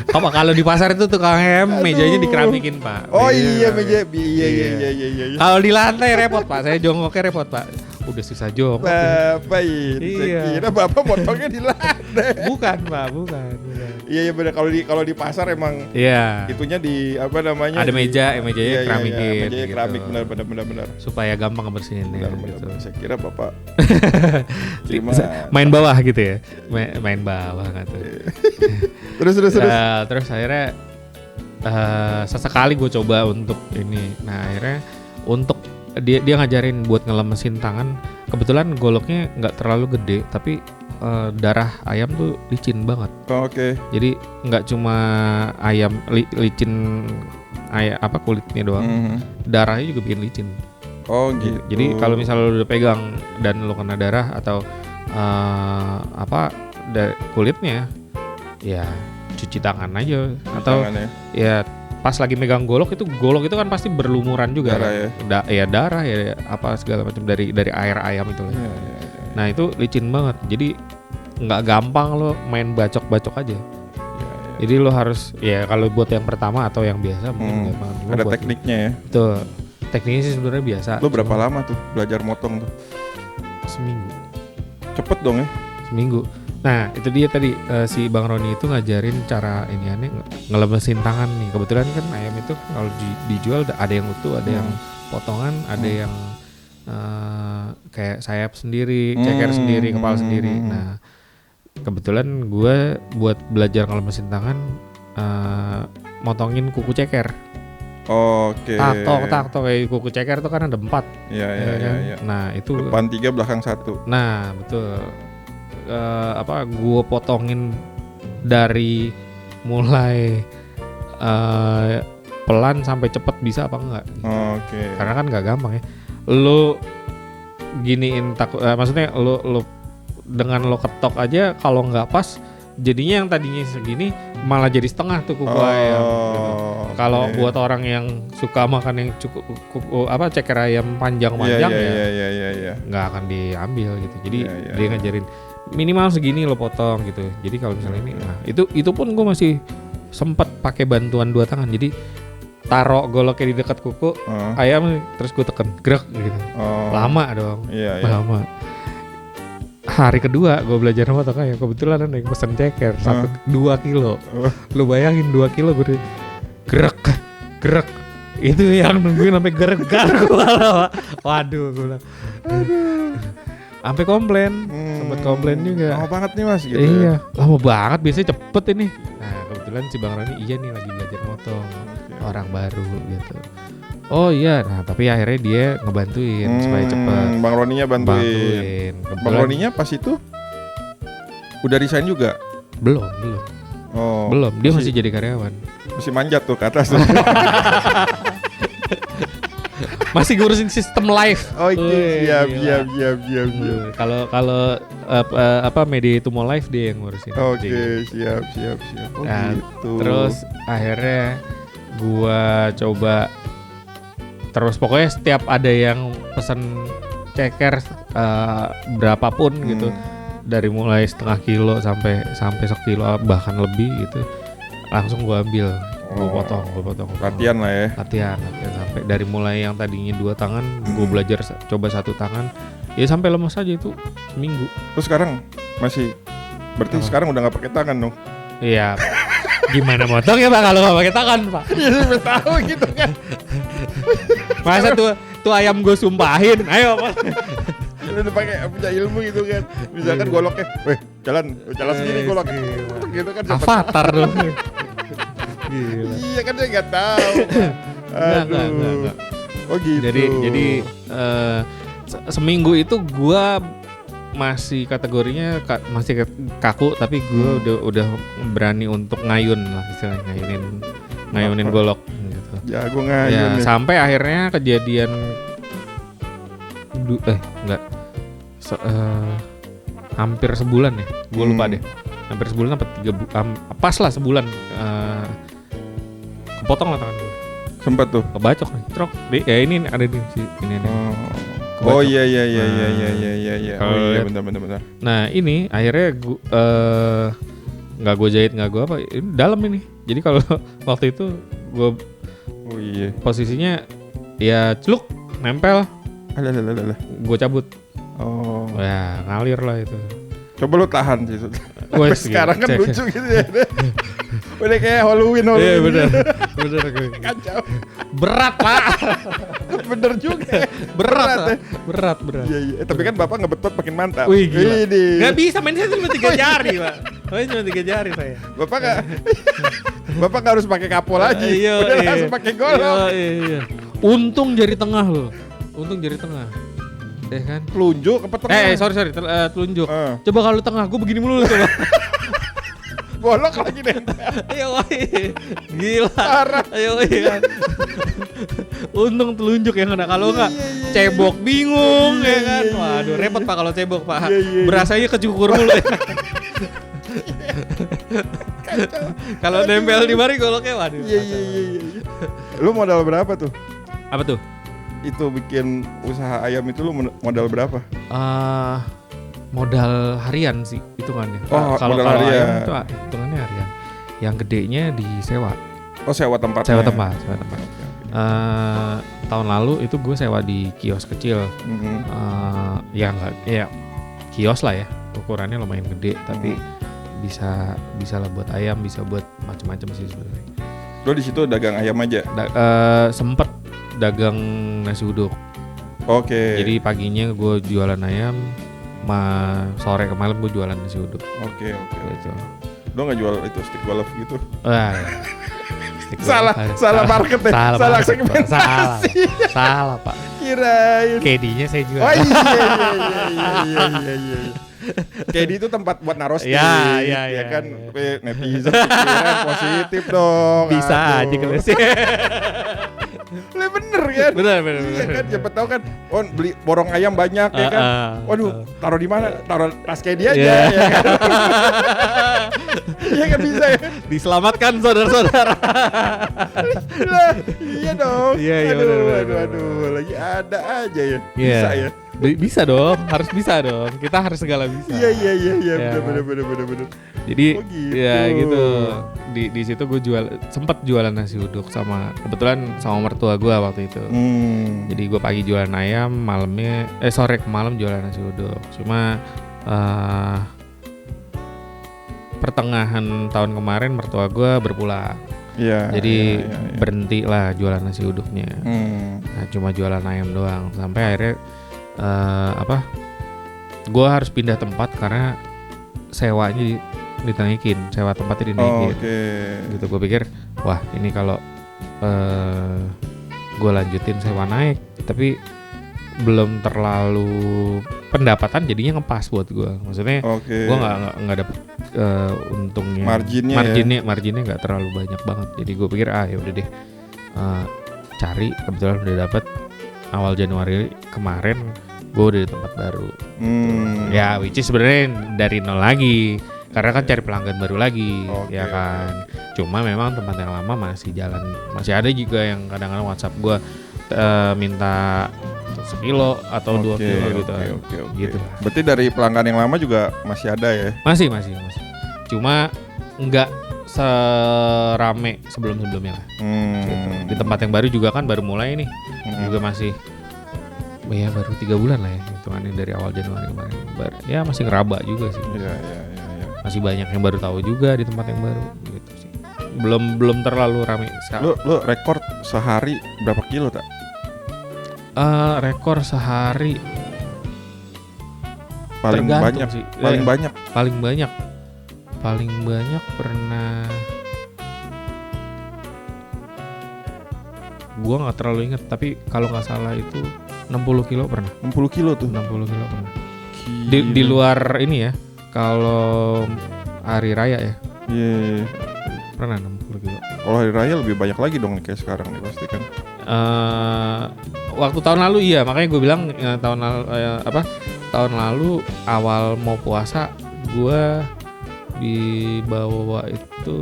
Apa kalau di pasar itu tukang mejanya dikeramikin Pak. Oh iya meja, iya. Kalau di lantai repot Pak, saya jongkoknya repot Pak. Udah susah jongkok. Bapak kira Bapak potongnya di lantai. Bukan Pak, bukan. Iya benar, kalau di pasar emang itunya di apa namanya? Ada mejanya keramikin. Mejanya keramik benar. Supaya gampang ngebersihinnya. Benar. Saya kira Bapak main bawah gitu ya. Main bawah gitu. Terus akhirnya sesekali gue coba untuk ini. Nah akhirnya untuk dia ngajarin buat ngelemesin tangan. Kebetulan goloknya nggak terlalu gede, tapi darah ayam tuh licin banget. Oke. Jadi nggak cuma ayam licin apa kulitnya doang, darahnya juga bikin licin. Oh gitu. Jadi kalau misalnya lo udah pegang dan lo kena darah atau kulitnya, ya cuci tangan aja atau ya pas lagi megang golok itu kan pasti berlumuran juga darah ya. Darah ya apa segala macam dari air ayam itu. Ya. Nah itu licin banget. Jadi nggak gampang lo main bacok-bacok aja. Ya. Jadi lo harus ya kalau buat yang pertama atau yang biasa mungkin gampang. Ada tekniknya ya. Betul. Tekniknya sih sebenarnya biasa. Lo berapa lama tuh belajar motong tuh? Seminggu. Cepet dong ya? Seminggu. Nah itu dia tadi si Bang Roni itu ngajarin cara ini aneh ngelemesin tangan nih. Kebetulan kan ayam itu kalau dijual ada yang utuh, ada yang potongan, ada yang kayak sayap sendiri, ceker sendiri, kepala sendiri. Nah kebetulan gue buat belajar ngelemesin tangan motongin kuku ceker. Oke. Takto kayak kuku ceker itu kan ada 4. Iya. Nah itu depan 3 belakang 1. Nah betul. Gue potongin dari mulai pelan sampai cepet bisa apa enggak? Oke. Karena kan nggak gampang ya. Lo giniin maksudnya lo dengan lo ketok aja kalau nggak pas jadinya yang tadinya segini malah jadi setengah tuh kuku ayam. Gitu. Kalau buat orang yang suka makan yang cukup ceker ayam panjang-panjang ya nggak akan diambil gitu. Jadi dia ngajarin minimal segini lo potong gitu. Jadi kalau misalnya ini, nah itu pun gue masih sempet pakai bantuan dua tangan. Jadi taruh goloknya di dekat kuku ayam, terus gue tekan gerak gitu. Lama dong. Lama. Hari kedua gue belajar motong ayam, kebetulan ada yang pesen ceker 2 kilo. Lo bayangin 2 kilo gue gerak. Itu yang nungguin sampai geregar gue. Waduh gue bilang. Sampai komplain, sempat komplain juga. Lama banget nih Mas gitu. Iya, lama banget, biasanya cepet ini. Nah kebetulan si Bang Roni nih lagi belajar motong, orang baru gitu. Oh iya, nah tapi akhirnya dia ngebantuin supaya cepet. Bang Roninya bantuin. Bang Roninya pas itu udah resign juga? Belum. Oh, belum, dia masih jadi karyawan. Masih manjat tuh ke atas tuh. Masih ngurusin sistem live. Oh iya, siap. Kalau media itu mau live dia yang ngurusin. Oke, siap. Oh nah, gitu. Terus akhirnya gua coba terus pokoknya setiap ada yang pesan ceker berapapun gitu, dari mulai setengah kilo sampai sekilo bahkan lebih gitu, langsung gua ambil. Gue potong. Latihan lah ya. Latihan sampai dari mulai yang tadinya 2 tangan, gue belajar coba 1 tangan, ya sampai lemes aja itu seminggu. Terus sekarang masih, berarti sekarang udah nggak pakai tangan dong? Iya. Gimana motong ya Pak kalau nggak pakai tangan Pak? Ya sampai tahu gitu kan. Masa tuh ayam gue sumpahin, ayo Pak. Lu udah punya ilmu gitu kan. Misalkan goloknya, jalan sendiri goloknya. Gitu kan. Avatar dong. Gila. Iya kan dia nggak tahu. Enggak. Oh gitu. Jadi seminggu itu gue masih kategorinya masih kaku, tapi gue udah berani untuk ngayun lah istilahnya, ngayunin golok gitu. Jago ngayun. Ya, sampai akhirnya kejadian hampir sebulan ya, gue lupa deh. Hampir sebulan apa 3 bulan, pas lah sebulan. Kepotong lah tangan gue. Sempat tuh. Kebacok nih, trok. Ya ini ada di sini. Oh iya. Oh iya benar. Nah ini akhirnya gue nggak gue jahit, nggak gue apa, ini dalam ini. Jadi kalau waktu itu gue posisinya ya celuk nempel. Gue cabut. Oh. Ya ngalir lah itu. Coba lu tahan sih. Sekarang kan lucu gitu ya. Udah kayak Halloween. Iya bener. Kacau. Berat pak. Bener juga. Berat. Iya. Tapi kan bapak ngebetot makin mantap. Wih gila. Gak bisa main saya cuma 3 jari pak. Cuma 3 jari saya. Bapak gak harus pakai kapo lagi. Udah langsung pakai golok. Iya. Untung jari tengah loh. Ya kan? Telunjuk apa tengah? Sorry, telunjuk. Coba kalau tengah, gue begini mulu coba. Bolok lagi deh. Ayo, gila. Parah. Ayo, kan. Untung telunjuk yang kena, kalau enggak cebok bingung ya kan. Waduh, repot pak kalau cebok pak. Berasanya kecukur mulu ya. Kalau nempel di mari goloknya waduh. Iya. Lu modal berapa tuh? Apa tuh? Itu bikin usaha ayam itu lu modal berapa? Modal harian sih hitungannya. Kalau modal harian ayam itu hitungannya harian. Yang gedenya disewa. Sewa tempat. Sewa tempat. Tahun lalu itu gue sewa di kios kecil. Ya kios lah ya. Ukurannya lumayan gede, tapi bisa lah buat ayam, bisa buat macam-macam sih sebenarnya. Lo di situ dagang ayam aja? Sempet dagang nasi uduk. Oke. Jadi paginya gue jualan ayam, sore ke malam gue jualan nasi uduk. Oke. Gitu. Lo nggak jual itu stick golf gitu? Salah market ya. Salah segmentasi. Salah pak. Kirain. KD-nya saya jual. Oh iya. KD itu tempat buat naruh stick. Ya kan. Netizen pikiran positif dong. Bisa aja kalau sih. Bener kan? Bener. Iya kan, siapa tahu kan, beli borong ayam banyak ya kan. Waduh, taruh di mana? Taruh tas kayak dia aja ya kan. Iya kan bisa ya. Diselamatkan saudara-saudara. Iya dong. Iya, aduh, lagi ada aja ya. Bisa ya. Bisa dong, harus bisa dong. Kita harus segala bisa. Iya, bener. Jadi gitu. Ya gitu. Di situ gue sempat jualan nasi uduk kebetulan sama mertua gue waktu itu. Jadi gue pagi jualan ayam, sore ke malam jualan nasi uduk. Cuma pertengahan tahun kemarin mertua gue berpulang. Jadi berhenti lah jualan nasi uduknya. Nah, cuma jualan ayam doang. Sampai akhirnya gue harus pindah tempat karena sewanya dinaikin, sewa tempatnya dinaikin. Gitu gue pikir, wah ini kalau gue lanjutin sewa naik, tapi belum terlalu pendapatan jadinya ngepas buat gue. Maksudnya gue nggak dapet untungnya, marginnya nggak terlalu banyak banget. Jadi gue pikir ya udah deh, cari, kebetulan udah dapet awal Januari kemarin gue udah di tempat baru. Ya which is sebenarnya dari nol lagi. Karena kan cari pelanggan baru lagi, ya kan. Cuma memang tempat yang lama masih jalan, masih ada juga yang kadang-kadang WhatsApp gue minta 1 kilo atau 2 kilo gitu. Gitu. Berarti dari pelanggan yang lama juga masih ada ya? Masih. Cuma nggak serame sebelum-sebelumnya lah. Gitu. Di tempat yang baru juga kan baru mulai nih, juga masih. Ya baru 3 bulan lah ya, hitungannya dari awal Januari kemarin. Ya masih ngeraba juga sih. Iya. Masih banyak yang baru tahu juga di tempat yang baru gitu sih. Belum terlalu ramai. Lu rekor sehari berapa kilo tak? Rekor sehari paling banyak sih. Paling banyak pernah. Gua nggak terlalu inget, tapi kalau nggak salah itu 60 kilo pernah. 60 kilo tuh. 60 kilo pernah. Di luar ini ya, kalau hari raya ya. Iya. Pernah 60 kilo. Kalau hari raya lebih banyak lagi dong kayak sekarang nih pasti kan. Waktu tahun lalu iya, makanya gue bilang tahun lalu awal mau puasa gue dibawa itu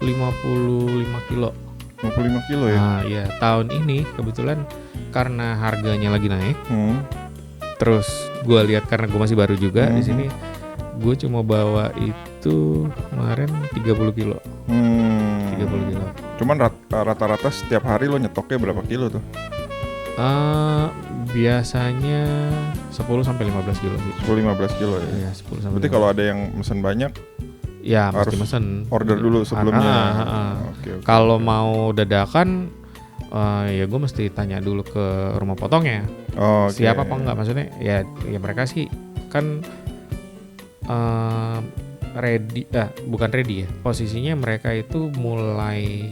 55 kilo. 55 kilo ya? Nah iya, tahun ini kebetulan karena harganya lagi naik. Terus gue lihat karena gue masih baru juga di sini, gue cuma bawa itu kemarin 30 kilo. 30 kilo. Cuman rata-rata setiap hari lo nyetoknya berapa kilo tuh? Biasanya 10 sampai 15 kilo sih. 10-15 kilo ya? Iya, 10 sampai. Berarti kalau ada yang mesen banyak, ya harus mesti mesen. Order dulu sebelumnya. Okay. Kalau mau dadakan, ya gue mesti tanya dulu ke rumah potongnya. Siapa apa enggak, maksudnya ya mereka sih kan ready, bukan ready ya. Posisinya mereka itu mulai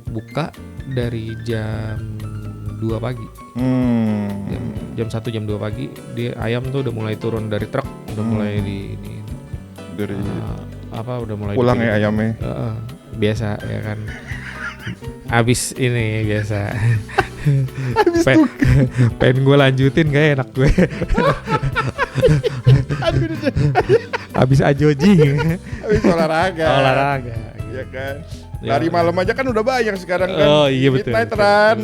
buka dari jam 2 pagi. Jam 1 jam 2 pagi dia ayam tuh udah mulai turun dari truk, udah mulai dari udah mulai pulang ya ayamnya. Biasa ya kan. Abis ini biasa. Pengen gue lanjutin gak enak gue. Abis ajoji. Abis olahraga. Iya kan. Dari malam aja kan udah banyak sekarang kan. Oh iya betul. Midnight run.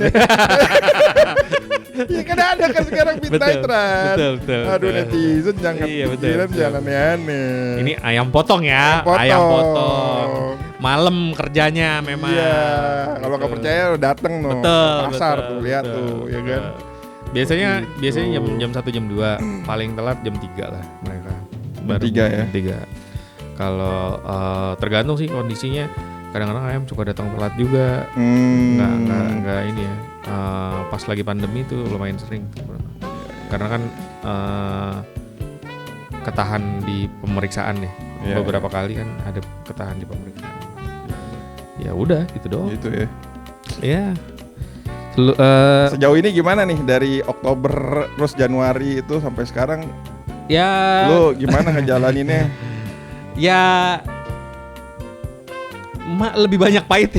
Iya kan ada kan sekarang midnight run. Betul. Aduh netizen jangan pikiran jangan aneh-aneh. Ini ayam potong ya. Ayam potong. Malam kerjanya memang. Iya. Kalau nggak percaya dateng tuh. Pasar tuh lihat tuh, ya kan. Biasanya jam 1 jam 2, paling telat jam 3 lah mereka. Baru 3 ya. 3. Kalau tergantung sih kondisinya. Kadang-kadang ayam suka datang telat juga. Nggak ini ya. Pas lagi pandemi tuh lumayan sering. Karena kan ketahan di pemeriksaan ya. Beberapa kali kan ada ketahan di pemeriksaan. Ya udah gitu doang. Gitu ya. Ya. Sejauh ini gimana nih dari Oktober terus Januari itu sampai sekarang? Ya. Lu gimana ngejalaninnya? Ya. Lebih banyak pahit.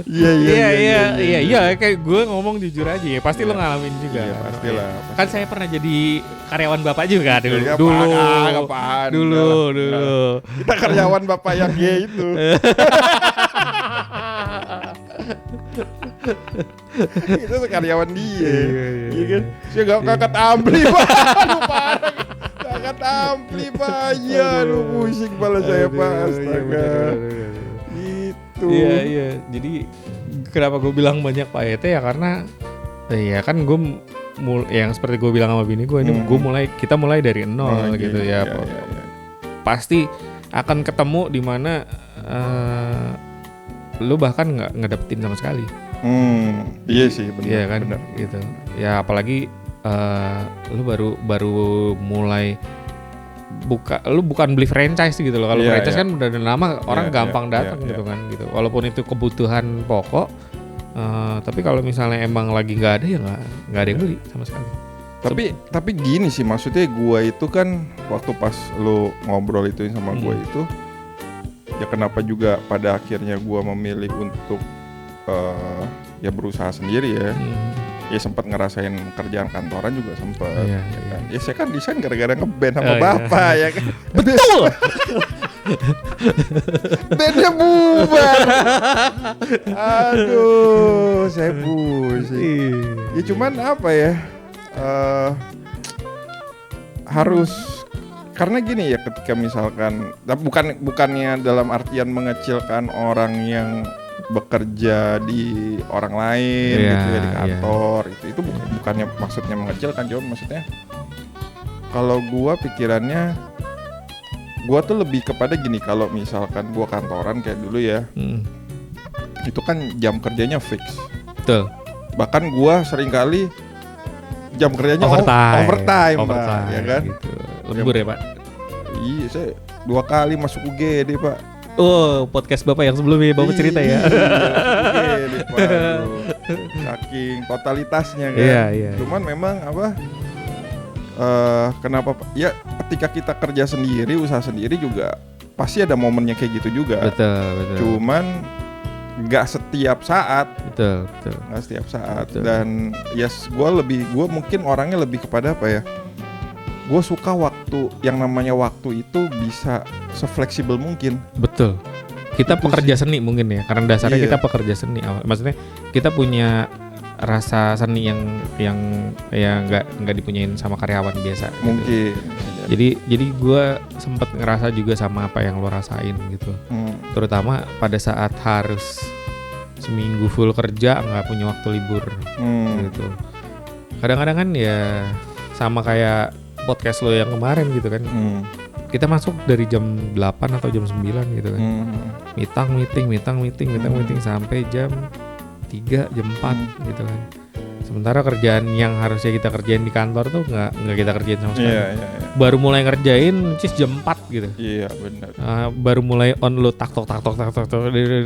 Iya, kayak gue ngomong jujur aja ya, pasti lo ngalamin juga. Iya, pastilah. Kan saya pernah jadi karyawan bapak juga dulu. Kita karyawan bapak yang gay itu. Itu karyawan dia. Iya kan? Saya gak ngangkat ampli, Pak. Aduh parah. Ngangkat ampli, Pak. Iya, aduh pusing kepala saya, Pak. Astaga. Iya. Jadi kenapa gue bilang banyak pahitnya ya karena ya kan gue yang seperti gue bilang sama bini gue ini kita mulai dari nol gitu ya. Pasti akan ketemu di mana lu bahkan nggak ngedapetin sama sekali. Iya sih benar. Iya kan bener. Gitu. Ya apalagi lu baru mulai lu bukan beli franchise gitu loh. Kalau franchise kan udah ada nama, orang gampang datang gitu kan gitu. Walaupun itu kebutuhan pokok, tapi kalau misalnya emang lagi nggak ada ya nggak ada yang beli sama sekali. Tapi gini sih, maksudnya gue itu kan waktu pas lu ngobrol itu sama gue itu, ya kenapa juga pada akhirnya gue memilih untuk ya berusaha sendiri ya. Ya sempat ngerasain kerjaan kantoran juga sempat. Ya kan? Ya saya kan desain gara-gara ngeband sama bapak ya kan. Betul. Bandnya bubar. Aduh, saya pusing. Ya cuman apa ya? Harus karena gini ya, ketika misalkan bukannya dalam artian mengecilkan orang yang bekerja di orang lain gitu ya, di kantor itu bukannya maksudnya mengecilkan, cuma maksudnya kalau gua pikirannya gua tuh lebih kepada gini, kalau misalkan gua kantoran kayak dulu ya, itu kan jam kerjanya fix. Betul. Bahkan gua seringkali jam kerjanya overtime Pak, ya kan? Gitu. Lembur ya Pak? Iya, saya 2 kali masuk UGD Pak. Oh, podcast Bapak yang sebelumnya Bapak cerita ya. UGD Pak. saking totalitasnya kan. Iya. Cuman memang kenapa ya ketika kita kerja sendiri, usaha sendiri juga pasti ada momennya kayak gitu juga. Betul. Cuman nggak setiap saat. Betul. Nggak setiap saat. Betul. Dan gue mungkin orangnya lebih kepada apa ya? Gue suka waktu, yang namanya waktu itu bisa sefleksibel mungkin. Betul. Kita itu pekerja seni mungkin ya, karena dasarnya kita pekerja seni. Maksudnya kita punya rasa seni yang nggak dipunyain sama karyawan biasa. Mungkin. Gitu. Jadi gue sempet ngerasa juga sama apa yang lo rasain gitu. Terutama pada saat harus seminggu full kerja nggak punya waktu libur gitu. Kadang-kadang kan ya sama kayak podcast lo yang kemarin gitu kan. Kita masuk dari jam 8 atau jam 9 gitu kan. Meeting sampai jam 3, jam 4 gitu kan. Sementara kerjaan yang harusnya kita kerjain di kantor tuh nggak kita kerjain sama sekali. Iya. Baru mulai ngerjain jam 4 gitu. Iya benar. Baru mulai on lo tak tok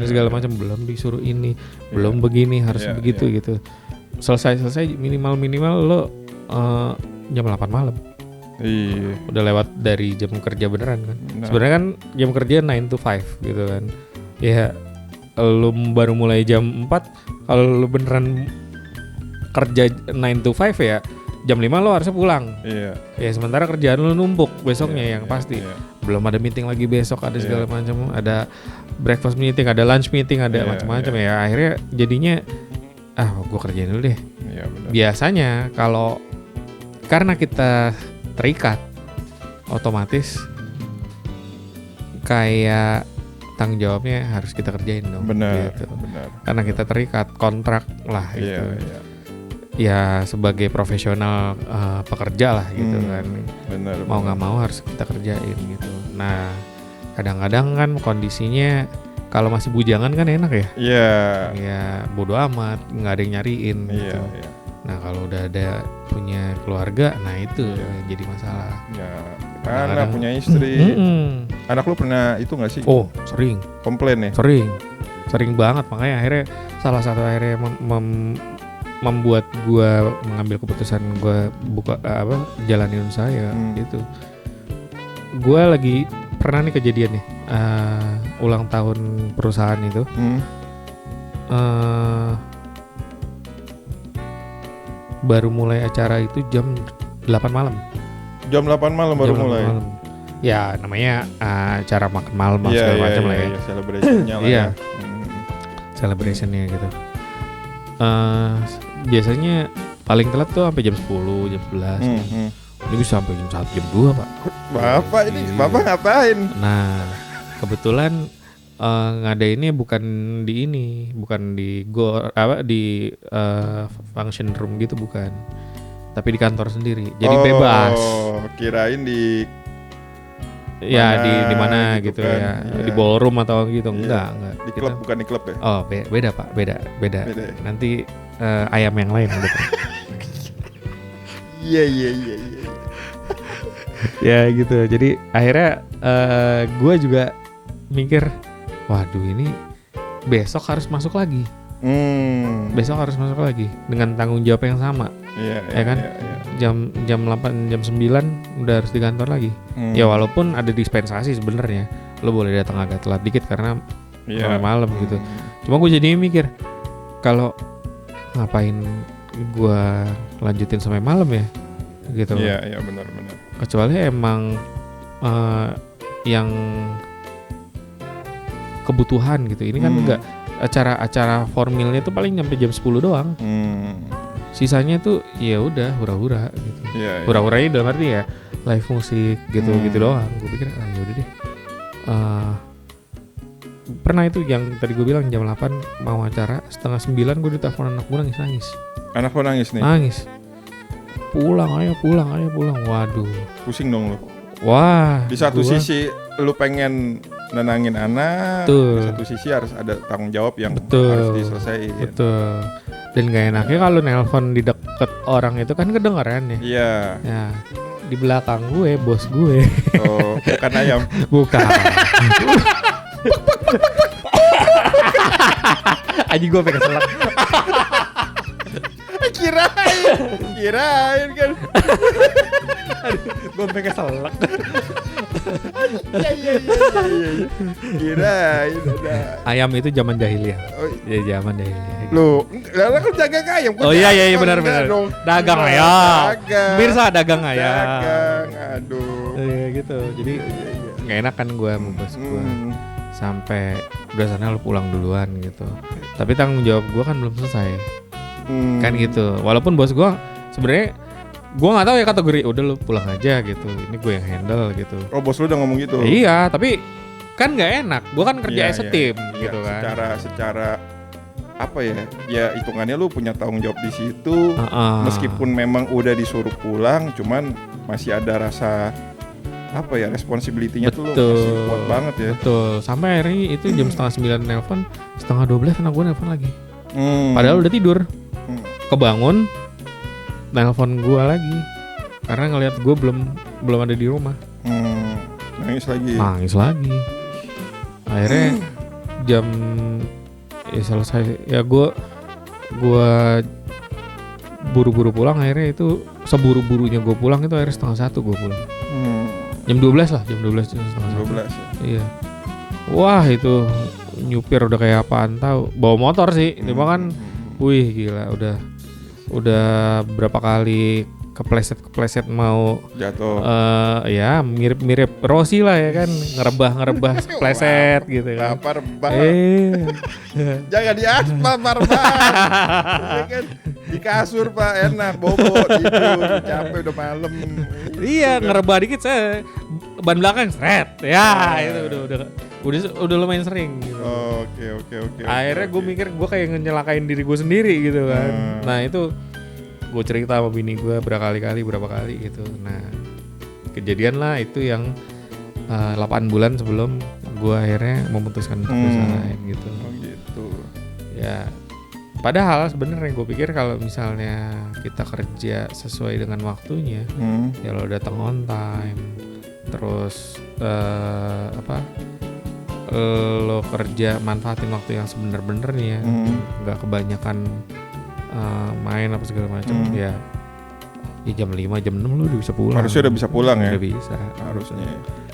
segala macam, belum disuruh ini, belum begini, harus begitu gitu. Selesai minimal lo jam 8 malam. Iya. Udah lewat dari jam kerja beneran kan. Sebenarnya kan jam kerja 9 to 5 gitu kan. Ya lu baru mulai jam 4, kalau lu beneran kerja 9 to 5 ya jam 5 lo harusnya pulang. Iya. Ya sementara kerjaan lu numpuk besoknya yang pasti. Belum ada meeting lagi besok, ada segala macam, ada breakfast meeting, ada lunch meeting, ada macam-macam ya. Akhirnya jadinya gua kerjain dulu deh. Iya benar. Biasanya kalau karena kita terikat, otomatis kayak tanggung jawabnya harus kita kerjain dong. Benar. Gitu. Benar. Karena kita terikat kontrak lah gitu. Iya. Ya sebagai profesional pekerja lah gitu kan. Benar. Mau nggak mau harus kita kerjain gitu. Nah kadang-kadang kan kondisinya kalau masih bujangan kan enak ya. Iya. Ya bodo amat, nggak ada yang nyariin. Gitu. Iya. Nah kalau udah ada punya keluarga, nah itu jadi masalah. Ya, anak punya istri. Anak lu pernah itu nggak sih? Oh sering. Komplain ya? Sering banget, makanya akhirnya salah satu akhirnya membuat gua mengambil keputusan gua jalanin saya gitu. Gua lagi pernah nih kejadian nih ulang tahun perusahaan itu. Baru mulai acara itu jam 8 malam. Jam 8 malam baru mulai. Malam. Ya namanya acara makan malam segala macam lah ya. Iya, celebrationnya lah ya. Celebrationnya gitu. Biasanya paling telat tuh sampai jam 10, jam 11. Ini bisa sampai jam 1, jam 2 Pak. Bapak ngapain? Nah kebetulan ngadainnya bukan di function room gitu, bukan, tapi di kantor sendiri, jadi bebas. Kirain di di mana gitu kan, ya di ballroom atau gitu. Enggak di klub, bukan di klub ya. Beda Pak, beda ya? Nanti ayam yang lain gitu. Iya ya gitu. Jadi akhirnya gue juga mikir, waduh ini besok harus masuk lagi. Besok harus masuk lagi dengan tanggung jawab yang sama. Ya kan? Jam 8, jam 9 udah harus di kantor lagi. Ya walaupun ada dispensasi sebenarnya. Lo boleh datang agak telat dikit karena malam gitu. Cuma gue jadi mikir, kalau ngapain gue lanjutin sampai malam ya? Gitu. Iya benar. Kecuali emang yang kebutuhan gitu. Ini kan enggak acara formilnya tuh paling nyampe jam 10 doang. Sisanya tuh ya udah hura-hura gitu. Hura-huranya dalam arti ya live musik gitu doang. Gue pikir ya udah deh. Pernah itu yang tadi gue bilang jam 8 mau acara, setengah 9 gue ditelepon anak gue nangis. Anak lo nangis nih? Nangis. Pulang. Waduh. Pusing dong lo. Wah. Di satu sisi lu pengen nenangin anak, di satu sisi harus ada tanggung jawab yang harus diselesaikan. Betul. Dan gak enaknya kalau nelpon di deket orang itu kan kedengeran ya. Iya. Ya, di belakang gue, bos gue. Oh, bukan ayam. Bukan. Aji gue pengen selak. Kirain kan. Gue pengen selek. Iya. Kirain ada. Ayam itu zaman jahiliyah. Ya zaman jahiliyah. Lu, lah kan dagang ayam. Oh iya benar. Dagang ayam. Mirsa dagang ayam. Dagang, aduh. Iya gitu. Jadi nggak enak kan gue sama bos gue. Sampai udah sana lu pulang duluan gitu. Tapi tanggung jawab gue kan belum selesai. Kan gitu. Walaupun bos gue sebenarnya gue nggak tahu ya kategori udah lu pulang aja gitu. Ini gue yang handle gitu. Oh bos lu udah ngomong gitu. Iya, tapi kan nggak enak. Gue kan kerja as a team gitu kan. Secara apa ya? Ya hitungannya lu punya tanggung jawab di situ. Meskipun memang udah disuruh pulang, cuman masih ada rasa apa ya, responsibility-nya tuh lu masih kuat banget ya. Betul. Sampai akhirnya itu jam 8:30 nelpon, 11:30 anak gue nelpon lagi. Padahal udah tidur. Kebangun, nelpon gue lagi karena ngelihat gue belum ada di rumah. Nangis lagi. Akhirnya jam selesai ya gue buru-buru pulang. Akhirnya itu seburu-burunya gue pulang itu akhirnya 11:30 gue pulang. Jam 12 lah, jam 12 ya. Iya. Wah itu nyupir udah kayak apaan tahu. Bawa motor sih, cuma kan, wih gila udah berapa kali kepleset mau jatuh. Ya mirip Rossi lah ya kan, ngerebah kepleset gitu kan. Jangan di aspal kan. Di kasur Pak enak bobo tidur capek udah malam. Iya ngerebah dikit saya ban belakang seret. Ya itu udah lumayan sering gitu. Oke. Akhirnya gue mikir gue kayak nyelakain diri gue sendiri gitu kan. Nah itu gue cerita sama bini gue berapa kali gitu. Nah kejadian lah itu yang 8 bulan sebelum gue akhirnya memutuskan untuk resign gitu. Gitu. Ya padahal sebenarnya gue pikir kalau misalnya kita kerja sesuai dengan waktunya, ya lo datang on time, terus lo kerja manfaatin waktu yang sebenar-benarnya, nggak kebanyakan main apa segala macam. Ya jam 5 jam 6 lo udah bisa pulang. Harusnya udah bisa pulang ya. Udah bisa harusnya.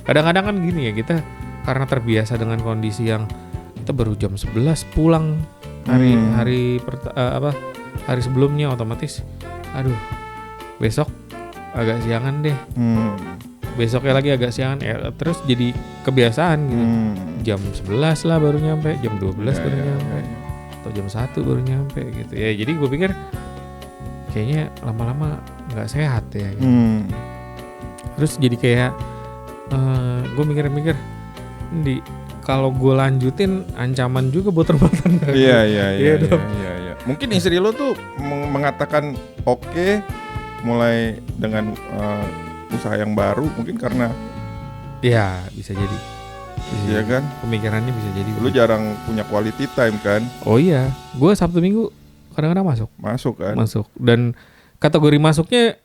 Kadang-kadang kan gini ya, kita karena terbiasa dengan kondisi yang kita baru jam 11 pulang. Hari sebelumnya otomatis besok agak siangan deh. Besoknya lagi agak siangan terus jadi kebiasaan gitu. Jam 11 lah baru nyampe, jam 12 baru nyampe. Atau jam 1 baru nyampe gitu. Ya jadi gue pikir kayaknya lama-lama enggak sehat ya gitu. Terus jadi kayak gue mikir-mikir kalau gue lanjutin ancaman juga buat rumah tangga. Iya. Mungkin istri lo tuh mengatakan oke, mulai dengan usaha yang baru mungkin karena. Iya bisa jadi. Iya kan? Pemikirannya bisa jadi. Lu jarang punya quality time kan? Oh iya, gue Sabtu Minggu kadang-kadang masuk. Masuk kan? Masuk. Dan kategori masuknya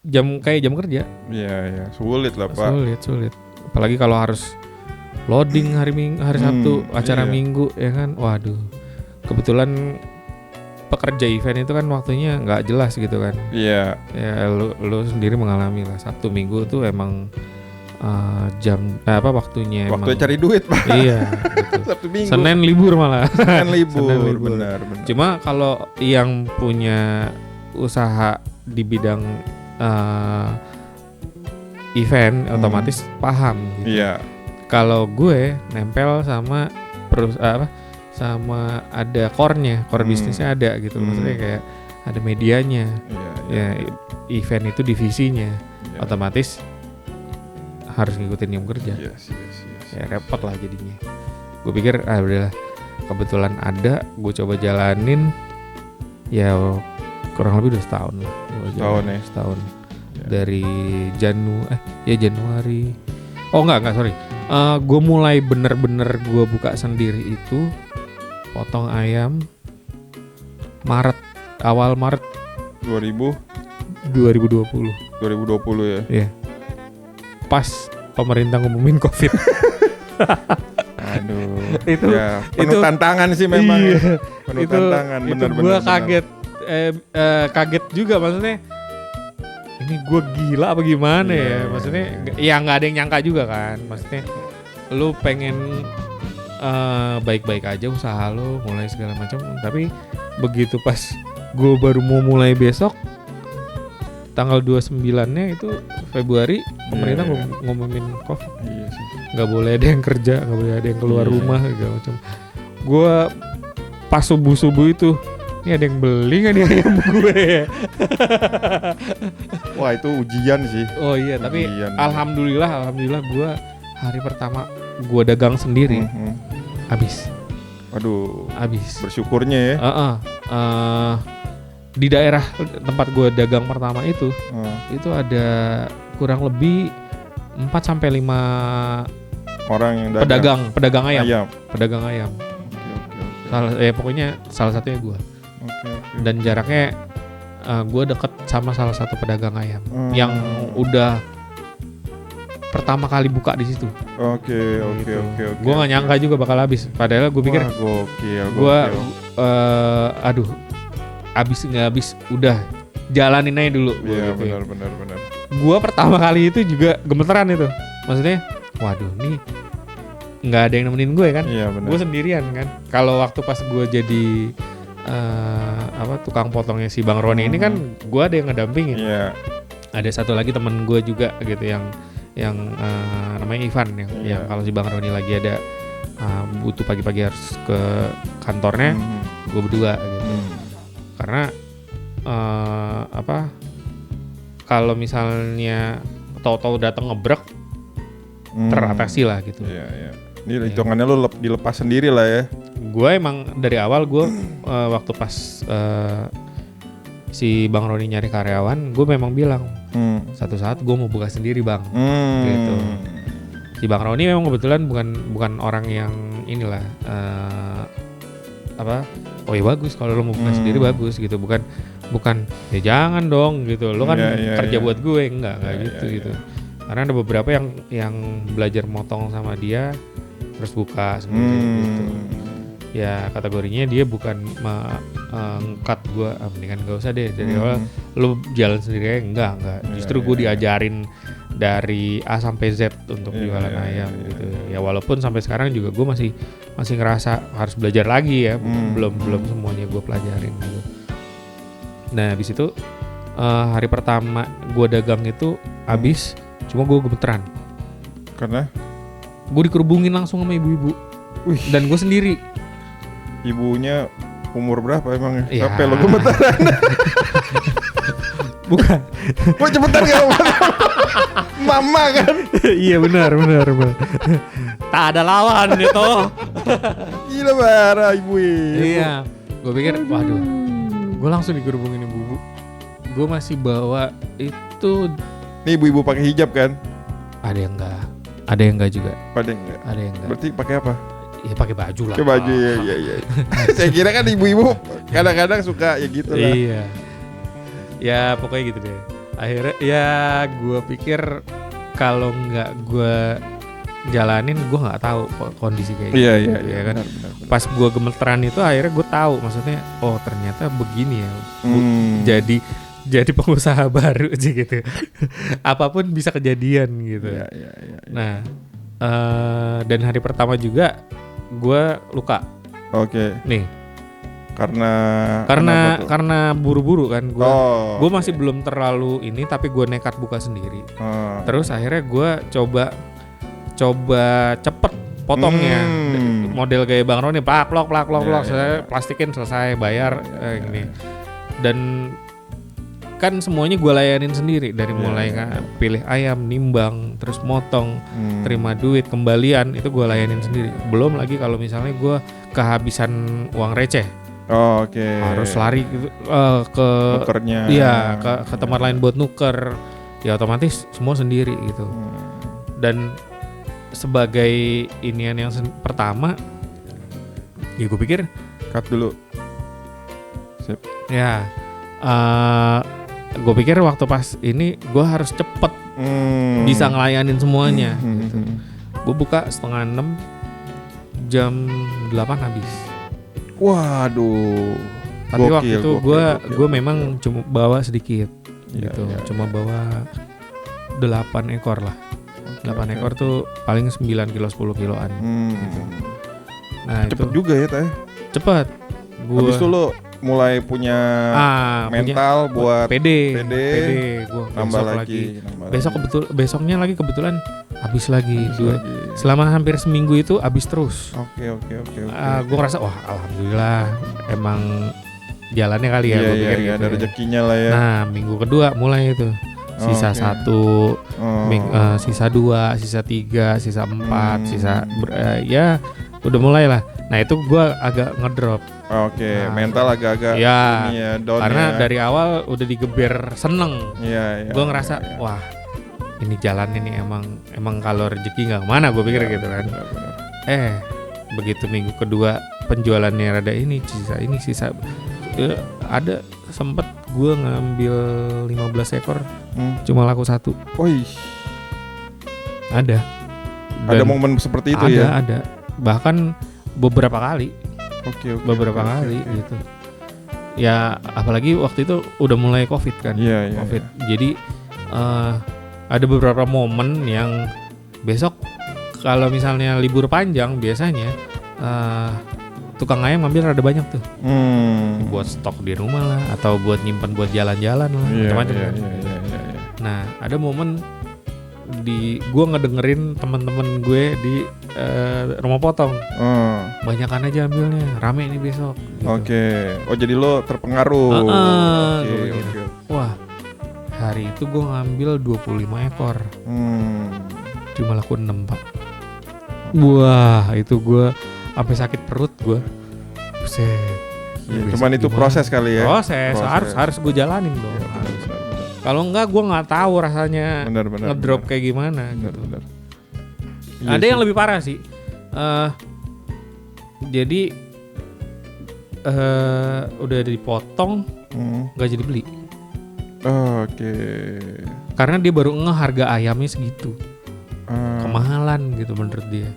jam kerja. Iya. Sulit lah Pak. Sulit. Apalagi kalau harus loading hari Sabtu acara Minggu ya kan. Waduh. Kebetulan pekerja event itu kan waktunya nggak jelas gitu kan. Iya. Ya lu sendiri mengalami lah Sabtu Minggu tuh emang waktunya cari duit Pak. Iya. Gitu. Sabtu Minggu. Senin libur malah. Senin libur. Benar. Cuma kalau yang punya usaha di bidang event otomatis paham gitu. Iya. Kalau gue nempel sama sama ada core bisnisnya ada gitu. Maksudnya kayak ada medianya. Ya event itu divisinya. Otomatis harus ngikutin jam kerja. Yes. Ya repot lah jadinya. Gue pikir udahlah, kebetulan ada, gue coba jalanin. Ya kurang lebih udah setahun lah. Setahun. Dari Januari. Oh enggak sorry. Gue mulai bener-bener gue buka sendiri itu potong ayam awal Maret 2020 ya. Iya. Pas pemerintah ngumumin COVID. Aduh. Itu penuh tantangan sih memang. Iya. Penuh tantangan benar-benar. Gue kaget juga maksudnya. ini gue gila apa gimana ya? Maksudnya ya nggak ada yang nyangka juga kan. Maksudnya lu pengen baik-baik aja usaha lu mulai segala macam, tapi begitu pas gue baru mau mulai besok tanggal 29-nya itu Februari pemerintah ngomongin COVID. Iya sih. Nggak boleh ada yang kerja, nggak boleh ada yang keluar rumah segala macam. Gue pas subuh itu, ini ada yang beli nggak nih ayam gue? Wah itu ujian sih. Oh iya, tapi alhamdulillah gue hari pertama gue dagang sendiri, habis. Waduh. Habis. Bersyukurnya ya. Di daerah tempat gue dagang pertama itu ada kurang lebih 4-5 orang yang dagang. Pedagang ayam. Pedagang ayam. Okay. Pokoknya salah satunya gue. Okay. Dan jaraknya gue deket sama salah satu pedagang ayam yang udah pertama kali buka di situ. Oke. Gue nggak nyangka juga bakal habis. Padahal gue pikir, gue habis nggak habis, udah jalanin aja dulu. Iya benar. Gue pertama kali itu juga gemeteran itu. Maksudnya, waduh nih nggak ada yang nemenin gue kan? Iya benar. Gue sendirian kan. Kalau waktu pas gue jadi tukang potongnya si Bang Roni ini kan, gue ada yang ngedampingin. Iya. Ada satu lagi temen gue juga gitu yang namanya Ivan yang kalau si Bang Roni lagi ada butuh pagi-pagi harus ke kantornya, gue berdua gitu. Karena kalau misalnya tahu-tahu datang ngebrek, teratasi lah gitu. Iya. Ini hitungannya lo dilepas sendiri lah ya. Gue emang dari awal waktu pas si Bang Roni nyari karyawan, gue memang bilang satu saat gue mau buka sendiri bang, gitu. Si Bang Roni memang kebetulan bukan orang yang inilah oh ya bagus kalau lo mau buka sendiri bagus gitu, bukan ya jangan dong gitu, lo kan kerja buat gue, enggak gitu. Karena ada beberapa yang belajar motong sama dia terus buka sendiri gitu. Ya kategorinya dia bukan cut gue, mendingan gak usah deh dari awal lo jalan sendiri aja, enggak. Justru gue diajarin dari A sampai Z untuk jualan ayam gitu. Ya walaupun sampai sekarang juga gue masih ngerasa harus belajar lagi ya, belum semuanya gue pelajarin gitu. Nah habis itu hari pertama gue dagang itu habis, cuma gue gemeteran. Karena? Gue dikerubungin langsung sama ibu-ibu. Dan gue sendiri. Ibunya umur berapa emangnya? Ya. Sampai lo gemeteran? Bukan. Gue cepetan gak mama kan? Iya benar. Tak ada lawan itu. Gila parah ibu. Iya. Gue pikir, waduh. Gue langsung digerubungin ibu-ibu. Gue masih bawa itu. Nih ibu-ibu pakai hijab kan? Ada yang enggak juga. Ada yang enggak. Berarti pakai apa? Ya pakai baju lah. Pakai baju ya. Saya kira kan ibu-ibu kadang-kadang suka ya gitu lah. Iya. Ya pokoknya gitu deh. Akhirnya ya gue pikir kalau nggak gue jalanin gue nggak tahu kondisi kayak gitu. Iya kan. Benar. Pas gue gemeteran itu akhirnya gue tahu, maksudnya oh ternyata begini ya. Jadi pengusaha baru aja gitu. Apapun bisa kejadian gitu. Iya. Nah dan hari pertama juga gue luka. Oke. Nih. Karena buru-buru kan gue masih belum terlalu ini, tapi gue nekat buka sendiri. Terus akhirnya gue coba cepet potongnya, model kayak Bang Roni, plak, saya plastikin selesai bayar gini. Dan kan semuanya gue layanin sendiri dari mulai pilih ayam, nimbang, terus motong, terima duit, kembalian itu gue layanin sendiri. Belum lagi kalau misalnya gue kehabisan uang receh. Oh, oke. Harus lari gitu, ke nukernya. Iya, ke tempat lain buat nuker. Ya otomatis semua sendiri gitu. Dan sebagai inian yang pertama, ya gue pikir cut dulu. Sip. Ya, gue pikir waktu pas ini gue harus cepet bisa ngelayanin semuanya. Gitu. Gue buka 5:30, jam 8 habis. Waduh. Tapi waktu itu gue memang cuma bawa sedikit. gitu. Cuma bawa 8 ekor lah. 8 ekor tuh paling 9 kilo 10 kiloan gitu. Nah, cepet juga ya Teh. Cepet. Habis itu lo mulai punya mental buat PD gua nambah lagi. Besoknya lagi kebetulan habis lagi. Selama hampir seminggu itu habis terus. Oke. Gua ngerasa wah alhamdulillah emang jalannya kali ya, gua pikir gitu. Ada rezekinya lah ya. Nah, minggu kedua mulai itu. Sisa 1, sisa 2, sisa 3, sisa 4, ya udah mulai lah. Nah itu gue agak ngedrop. Nah, mental agak-agak down karena dari awal udah digeber seneng. Gue ngerasa wah ini jalan ini emang kalau rezeki nggak kemana, gue pikir gitu kan. Begitu minggu kedua penjualannya rada sisa ada sempet gue ngambil 15 ekor cuma laku 1. Ada momen seperti itu ya? Ada bahkan beberapa kali. Beberapa kali gitu. Ya apalagi waktu itu udah mulai COVID kan. COVID. Jadi ada beberapa momen yang besok kalau misalnya libur panjang biasanya tukang ayam ngambil rada banyak tuh. Buat stok di rumah lah atau buat nyimpan buat jalan-jalan lah macam-macam. Nah, ada momen gue ngedengerin teman-teman gue di rumah potong. Banyakan aja ambilnya, rame nih besok gitu. Jadi lo terpengaruh. Wah, hari itu gue ngambil 25 ekor. Cuma laku 6 Pak. Wah, itu gue sampai sakit perut gue. Buset. Cuman itu proses kali ya. Proses. Harus gue jalanin dong. Kalau enggak gue nggak tahu rasanya ngedrop kayak gimana. Bener. Ada yang lebih parah sih. Jadi udah dipotong, nggak jadi beli. Karena dia baru ngeh harga ayamnya segitu. Kemahalan gitu menurut dia.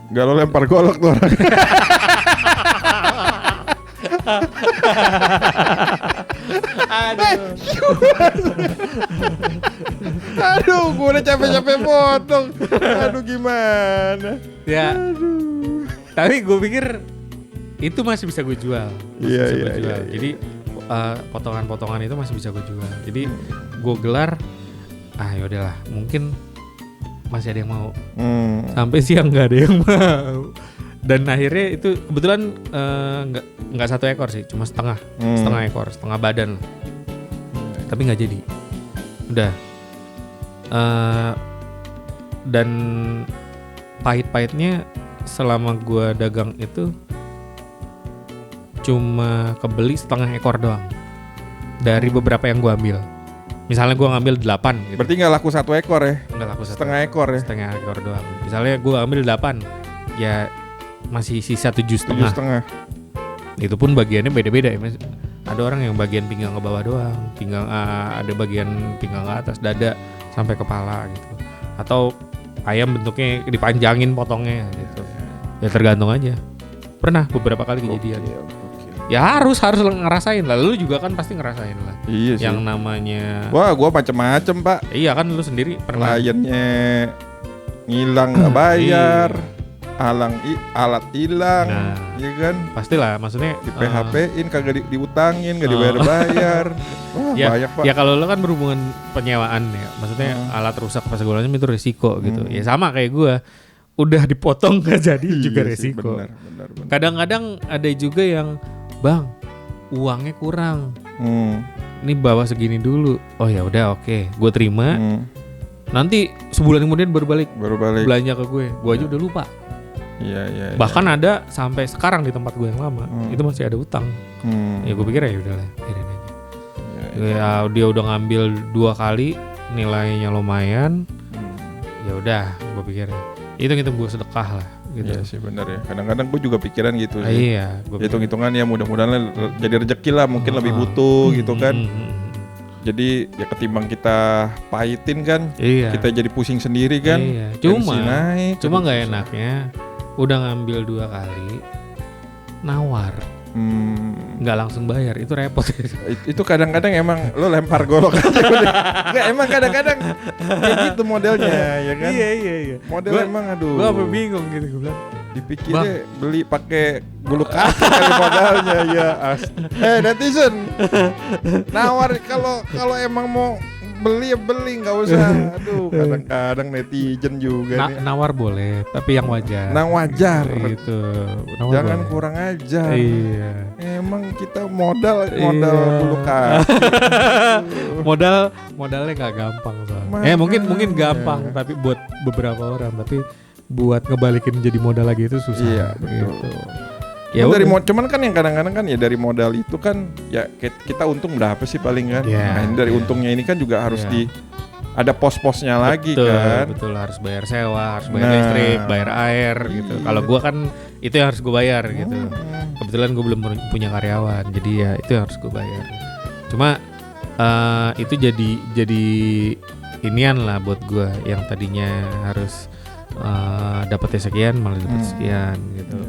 Gak lo lempar golok tuh orang. Aduh, gue udah capek-capek potong. Aduh gimana? Ya. Tapi gue pikir itu masih bisa gue jual. Iya. Jadi potongan-potongan itu masih bisa gue jual. Jadi gue gelar. Yaudahlah, mungkin masih ada yang mau. Sampai siang nggak ada yang mau. Dan akhirnya itu kebetulan nggak 1 ekor sih, cuma setengah ekor, setengah badan. Tapi nggak jadi. Udah. Dan pahit-pahitnya selama gua dagang itu cuma kebeli setengah ekor doang dari beberapa yang gua ambil. Misalnya gua ngambil 8 gitu. Berarti nggak laku 1 ekor ya? Nggak laku setengah ekor ya? Setengah ekor doang. Misalnya gua ambil 8, ya masih sisa 7,5. Itu pun bagiannya beda-beda ya. Ada orang yang bagian pinggang ke bawah doang, ada bagian pinggang ke atas, dada sampai kepala gitu. Atau ayam bentuknya dipanjangin potongnya gitu. Ya tergantung aja. Pernah beberapa kali kejadian. Ya harus ngerasain lah. Lu juga kan pasti ngerasain lah. Iya sih. Yang namanya. Wah, gua macem-macem Pak. Iya kan lu sendiri pernah. Kliennya ngilang nggak bayar. Alat hilang, iya kan? Pastilah, maksudnya di PHP-in kagak diutangin, nggak dibayar-bayar. Wah, banyak Pak. Ya kalau lo kan berhubungan penyewaan ya, maksudnya alat rusak apa segala macam itu risiko gitu. Ya sama kayak gue, udah dipotong nggak jadi juga risiko. Benar. Kadang-kadang ada juga yang, bang, uangnya kurang. Ini bawa segini dulu. Oh ya udah oke, gue terima. Nanti sebulan kemudian baru balik. Belanja ke gue aja udah lupa. Iya. Bahkan ada sampai sekarang di tempat gue yang lama itu masih ada utang. Ya gue pikir ya udahlah, biarin aja. Ya dia udah ngambil 2 kali, nilainya lumayan. Ya udah, gue pikir hitung-hitung gue sedekah lah. Gitu. Iya sih benar ya. Kadang-kadang gue juga pikiran gitu sih. Iya. Hitung-hitungan ya mudah-mudahan jadi rezeki lah, mungkin lebih butuh gitu kan. Jadi ya ketimbang kita pahitin kan, kita jadi pusing sendiri kan. Iya. Cuma nggak enaknya udah ngambil 2 kali nawar. Nggak langsung bayar, itu repot. Itu kadang-kadang emang lo lempar golok aja udah. Nggak, emang kadang-kadang kayak gitu modelnya ya kan. Iya. Model emang aduh. Gue apa bingung gitu gue bilang. Dipikirnya beli pakai bulu kaki kali modalnya ya. Netizen. Nawar kalau emang mau beli ya beli, nggak usah. Aduh, kadang-kadang netizen juga nih. Nawar boleh, tapi yang wajar. Wajar. Gitu. Jangan boleh. Kurang ajar. Iya. Emang kita modal bulu kaki. Modalnya nggak gampang soalnya. Mungkin gampang, tapi buat beberapa orang, tapi buat ngebalikin jadi modal lagi itu susah. Iya, gitu. Ya cuman kan yang kadang-kadang kan ya dari modal itu kan ya kita untung berapa sih paling kan. Nah, dari untungnya ini kan juga harus ada pos-posnya lagi kan. Betul, harus bayar sewa, harus bayar listrik, bayar air gitu. Kalau gua kan itu yang harus gua bayar gitu. Kebetulan gua belum punya karyawan, jadi ya itu yang harus gua bayar. Cuma itu jadi inian lah buat gua yang tadinya harus dapatnya sekian malah dapat sekian gitu.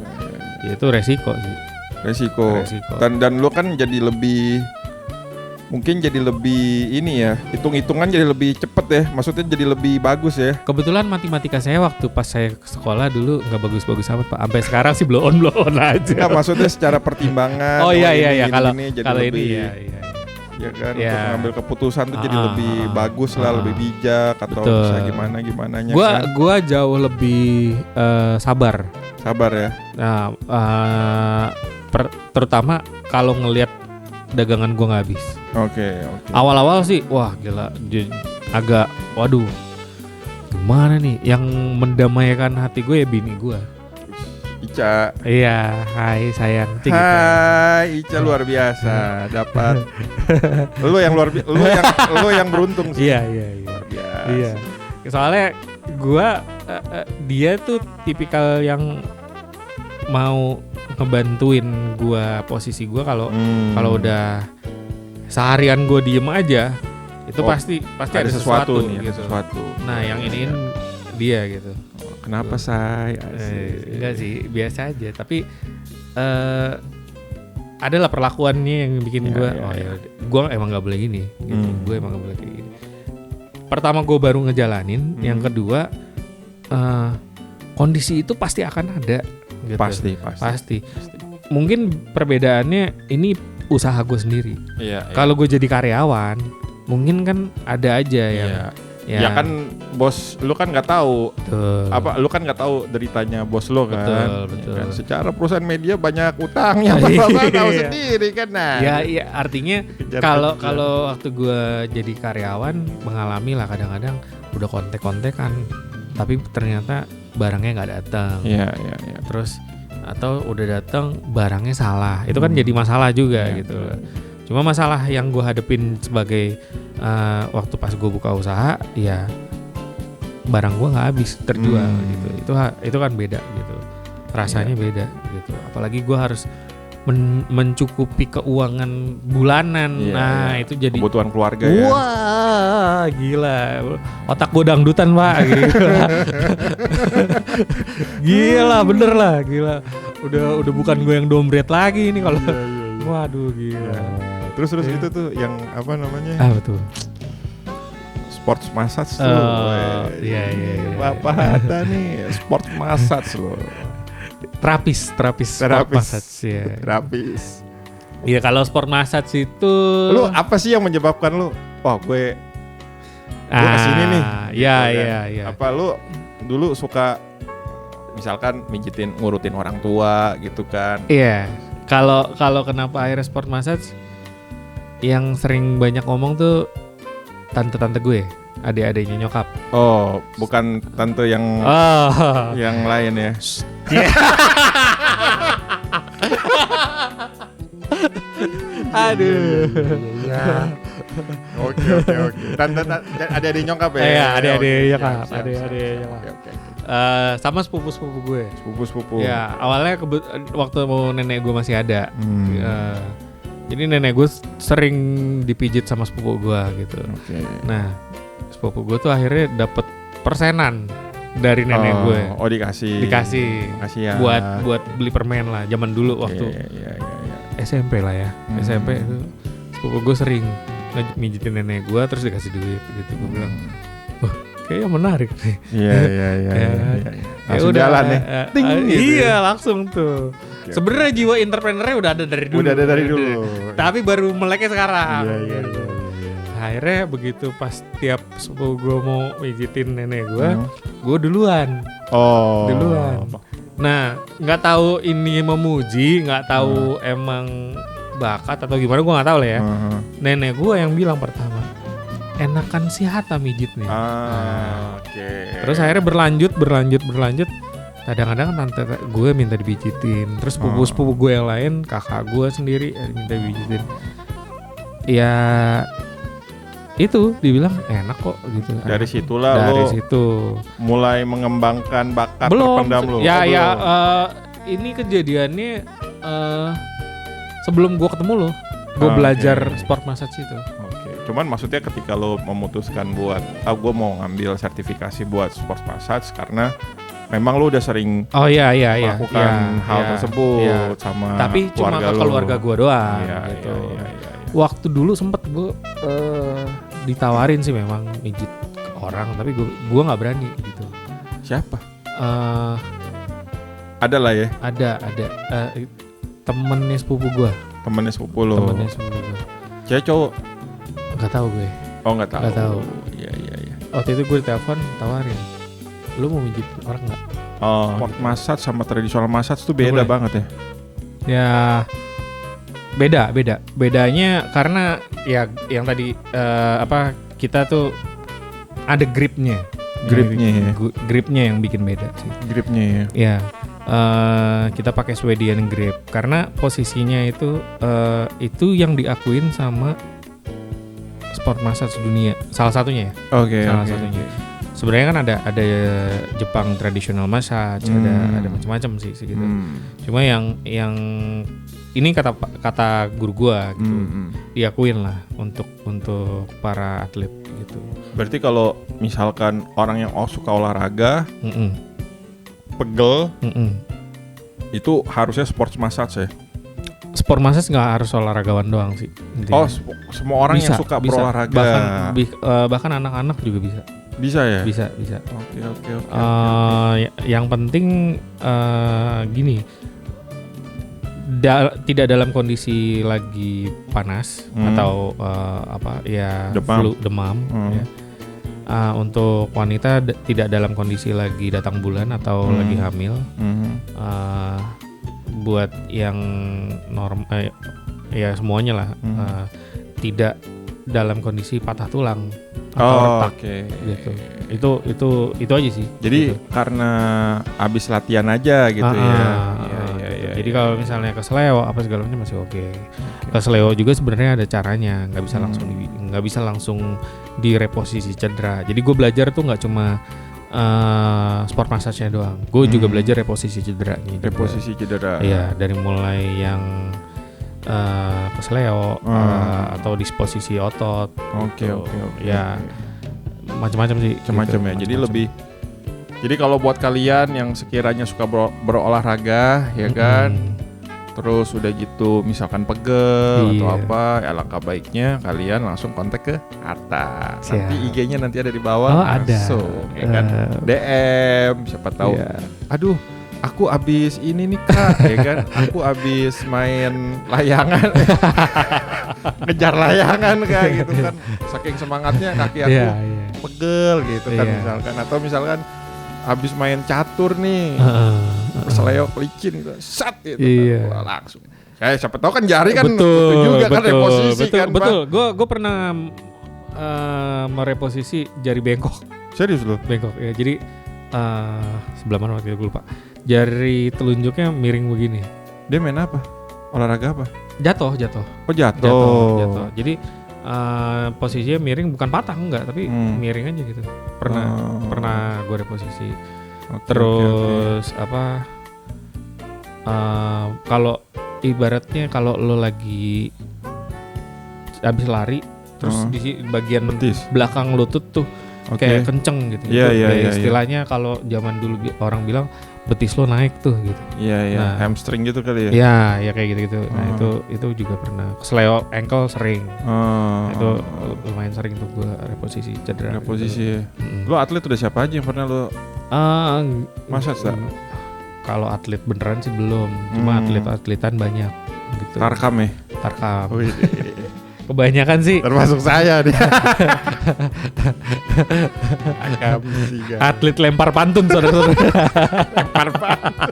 Ya itu resiko sih. Resiko. Dan lu kan jadi lebih ini ya, hitung-hitungan jadi lebih cepet ya, maksudnya jadi lebih bagus ya. Kebetulan matematika saya waktu pas saya sekolah dulu nggak bagus-bagus amat Pak, sampai sekarang sih blow on aja. Nggak, maksudnya secara pertimbangan. Kalau ini ya. Ya kan, untuk mengambil keputusan tuh jadi lebih bagus lah, lebih bijak atau bisa gimananya. Gua jauh lebih sabar ya. Nah, terutama kalau ngelihat dagangan gua nggak habis. Oke. Awal-awal sih, wah gila, agak, waduh, gimana nih? Yang mendamaikan hati gue ya bini gue. Ica. Iya, hai sayang. Hai Ica luar biasa, dapat. Lu yang beruntung sih. Iya. Luar biasa. Iya. Soalnya gua dia tuh tipikal yang mau ngebantuin gua, posisi gua kalau udah seharian gua diem aja itu pasti ada sesuatu nih, gitu. Sesuatu. Nah, yang iniin dia gitu. Kenapa say? Enggak sih, biasa aja. Tapi adalah perlakuannya yang bikin gue, gue emang nggak boleh gini. Gitu. Gue emang nggak boleh kayak gini. Pertama gue baru ngejalanin, yang kedua kondisi itu pasti akan ada. Gitu. Pasti. Mungkin perbedaannya ini usaha gue sendiri. Kalau gue jadi karyawan, mungkin kan ada aja yang ya kan bos lu kan nggak tahu lu kan nggak tahu deritanya bos lu kan. Betul. Ya kan? Secara perusahaan media banyak utangnya, bapak tahu sendiri kan. Nah ya artinya kalau waktu gue jadi karyawan mengalami lah kadang-kadang udah kontek-kontekan tapi ternyata barangnya nggak datang. Iya. Terus atau udah datang barangnya salah, itu kan jadi masalah juga gitu. Cuma masalah yang gue hadepin sebagai waktu pas gue buka usaha, ya barang gue nggak habis terjual gitu. Itu kan beda gitu, rasanya beda gitu. Apalagi gue harus mencukupi keuangan bulanan. Itu jadi kebutuhan keluarga. Wah, gila. Otak gue dangdutan, Pak. Gila, bener lah, gila. Udah bukan gue yang dompet lagi ini kalau. Waduh, gila. Terus itu tuh yang apa namanya? Betul. Sports massage tuh. Iya. Bapak ada nih sports massage loh. Terapis massage ya. Terapis. Iya, kalau sport massage itu lu apa sih yang menyebabkan lu gue kesini nih? Iya. Apa lu dulu suka misalkan ngurutin orang tua gitu kan? Iya. Kalau kenapa akhirnya sport massage, yang sering banyak ngomong tuh tante-tante gue, adik-adiknya nyokap. Oh, bukan tante yang yang lain ya. Aduh. Oke. Tante adik-adik nyokap ya? Iya, adik-adik nyokap. Oke. Sama sepupu-sepupu gue. Sepupu. Ya, awalnya waktu nenek gue masih ada. Jadi nenek gue sering dipijit sama sepupu gue gitu. Okay. Nah, sepupu gue tuh akhirnya dapet persenan dari nenek gue. Dikasih ya. Buat beli permen lah zaman dulu waktu. Iya. SMP lah ya. SMP itu sepupu gue sering mijitin nenek gue terus dikasih duit gitu. Gue bilang, wah kayaknya menarik nih. Iya. Langsung udah, jalan ya. Ting, gitu. Iya langsung tuh. Sebenarnya jiwa entrepreneurnya udah ada dari dulu. Udah ada dari dulu. Tapi baru meleknya sekarang. Iya. Akhirnya begitu pas tiap sepupu gue mau mijitin nenek gue duluan. Duluan. Nah, nggak tahu ini memuji, nggak tahu emang bakat atau gimana, gue nggak tahu lah ya. Nenek gue yang bilang pertama, enakan si Hatta mijitnya. Oke. Terus akhirnya berlanjut. Kadang-kadang tante gue minta dipijitin. Terus sepupu gue yang lain, kakak gue sendiri minta dipijitin. Ya itu dibilang enak kok gitu. Dari situlah lo mulai mengembangkan bakat terpendam lo. Ya ini kejadiannya sebelum gue ketemu lo, gue belajar sport massage itu. Cuman maksudnya ketika lo memutuskan buat gue mau ngambil sertifikasi buat sport massage karena memang lo udah sering melakukan hal tersebut sama tapi cuma ke keluarga gue doang gitu. Waktu dulu sempet gue ditawarin sih memang mijit orang, tapi gue nggak berani gitu. Siapa? Ada lah ya. Ada temennya sepupu gue. Temennya sepupu lo. Cewek cowok? Nggak tahu gue. Oh nggak tahu. Iya. Waktu itu gue ditelepon tawarin, lu mau mijit orang nggak? Sport massage sama tradisional massage tuh beda banget ya. Ya beda. Bedanya karena ya yang tadi kita tuh ada gripnya yang bikin beda sih. Gripnya ya. Ya. Kita pakai Swedian grip karena posisinya itu yang diakuin sama sport massage dunia, salah satunya ya. Salah satunya. Sebenarnya kan ada Jepang traditional massage, ada macam-macam sih gitu. Cuma yang ini kata guru gua gitu, diakuin lah untuk para atlet gitu. Berarti kalau misalkan orang yang suka olahraga, pegel, itu harusnya sports massage ya? Sport massage nggak harus olahragawan doang sih. Intinya. Semua orang bisa, yang suka berolahraga. Bahkan anak-anak juga bisa. Bisa ya? Bisa. Oke. Yang penting gini, tidak dalam kondisi lagi panas atau demam. Ya. Untuk wanita tidak dalam kondisi lagi datang bulan atau lagi hamil. Buat yang ya semuanya lah, tidak dalam kondisi patah tulang atau retak gitu. Itu aja sih. Jadi gitu. Karena abis latihan aja gitu ya. Jadi kalau misalnya kesleo apa segala macam masih oke. Kesleo juga sebenarnya ada caranya, nggak bisa langsung direposisi cedera. Jadi gue belajar tuh nggak cuma sport massage-nya doang. Gue juga belajar reposisi cederanya. Reposisi cedera. Iya, dari mulai yang kesleo atau disposisi otot. Oke. Ya, macam-macam sih. Macam-macam ya. Jadi lebih. Jadi kalau buat kalian yang sekiranya suka berolahraga, ya kan. Terus udah gitu misalkan pegel atau apa, ya langkah baiknya kalian langsung kontak ke Hatta. Nanti IG-nya nanti ada di bawah. Langsung, ya kan. DM, siapa tahu. Aduh, aku abis ini nih Kak, ya kan. Aku abis main layangan. Ngejar layangan kayak gitu kan. Saking semangatnya kaki aku pegel gitu kan misalkan. Atau misalkan habis main catur nih, seleo licin gitu, sat gitu kan, langsung. Siapa tahu kan jari kan juga kan reposisi kan. Betul. Gue pernah mereposisi jari bengkok. Serius lo? Bengkok ya. Jadi sebelah mana waktu itu gue lupa. Jari telunjuknya miring begini. Dia main apa? Olahraga apa? Jatuh. Oh jatuh. Jadi posisinya miring, bukan patah enggak, tapi miring aja gitu. Pernah gue reposisi. Terus apa? Kalau ibaratnya kalau lo lagi habis lari, terus di bagian belakang lutut tuh kayak kenceng gitu. Istilahnya kalau zaman dulu orang bilang betis lo naik tuh gitu. Nah, hamstring gitu kali ya. Iya kayak gitu. Nah itu juga pernah. Kesleo ankle sering. Itu lumayan sering tuh gue reposisi cedera. Reposisi. Lo atlet udah siapa aja yang pernah lo masa kalau atlet beneran sih belum, cuma atletan banyak gitu. Tarkam. Kebanyakan sih. Termasuk saya nih. Atlet lempar pantun saudara-saudara. Lempar pantun.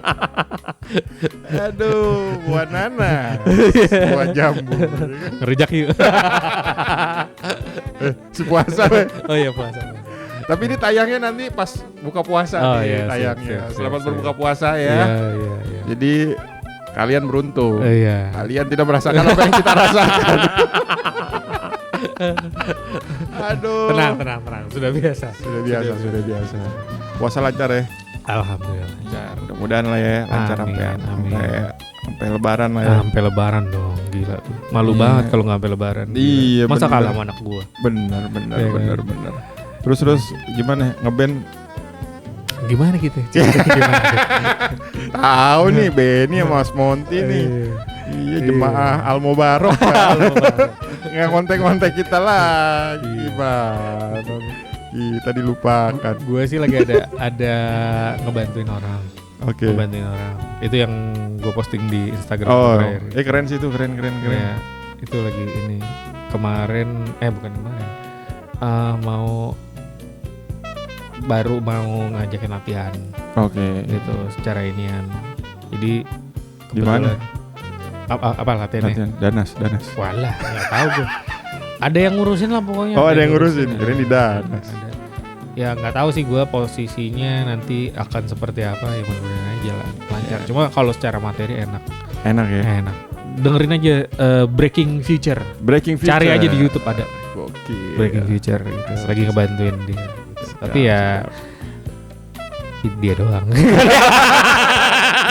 Aduh, buah nana, buah jambu. Ngerujak yuk. Si puasa. Oh iya puasa. Tapi ini tayangnya nanti pas buka puasa tayangnya. Selamat berbuka puasa ya. Iya. Jadi kalian beruntung. Kalian tidak merasakan apa yang kita rasakan. Aduh. Tenang. Sudah biasa. Puasa lancar ya. Alhamdulillah lancar. Mudah-mudahan lah ya lancar sampai lebaran lah ya. Sampai lebaran dong, gila tuh. Malu banget kalau nggak sampai lebaran. Iya. Masa kalah sama anak gua. Bener. Terus gimana ngeband? Gimana gitu? Tahu nih Benny sama Mas Monty nih. Iya jemaah Al Mubarok. Nggak kontek-kontek kita lagi, Bang. Kita dilupakan. Gue sih lagi ada ngebantuin orang. Oke. Ngebantuin orang. Itu yang gue posting di Instagram. Keren sih itu, keren. Ya, itu lagi ini bukan kemarin. Baru mau ngajakin latihan. Oke. Gitu secara inian. Jadi di mana? Apa latihannya? Danas. Walah, enggak tahu gue. Ada yang ngurusin lah pokoknya. Ada yang ngurusin. Keren di Danas. Ya enggak tahu sih gue posisinya nanti akan seperti apa, ya mudah-mudahan aja lah lancar. Cuma kalau secara materi enak. Enak ya? Enak. Dengerin aja Breaking Future. Cari aja di YouTube ada. Gokil. Breaking Future gitu. Lagi ngebantuin dia. Tapi ya dia doang.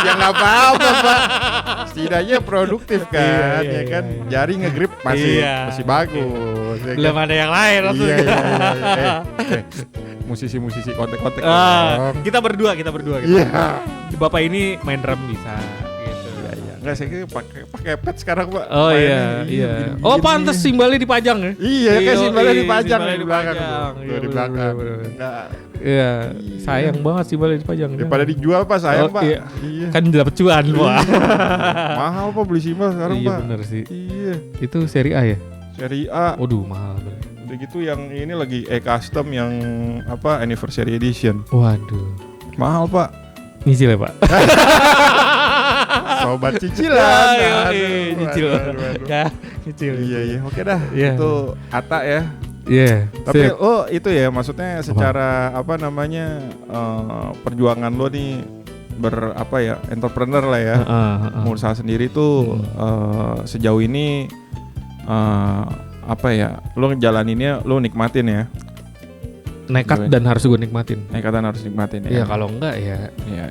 Ya nggak apa-apa Pak. Setidaknya produktif kan, ya kan. Jari ngegrip masih bagus. Belum ada yang lain langsung. Iya. Musisi kontek-kontek. Kita berdua. Iya. Bapak ini main drum bisa. Enggak, saya kira pakai pet sekarang Pak. Oh iya. Oh pantes simbalnya dipajang ya? Iya kan simbalnya dipajang di belakang. Di belakang. Iya, sayang banget simbalnya dipajang. Daripada dijual Pak, sayang Pak. Iya. Kan dapat cuan Pak. Mahal Pak beli simbal sekarang Pak. Iya bener sih. Iya. Itu seri A ya? Seri A. Waduh mahal. Udah gitu yang ini lagi custom yang anniversary edition. Waduh. Mahal Pak. Nyicil ya Pak. Sobat cicilan. Nyicil. Nyicil. Iya. Oke dah. Itu Ata ya. Iya. Tapi itu ya maksudnya secara perjuangan lo nih entrepreneur lah ya. Mengusaha sendiri tuh sejauh ini lo ngejalaninnya lo nikmatin ya. Nekat dan harus gue nikmatin. Ya. Iya kalau enggak ya. Iya.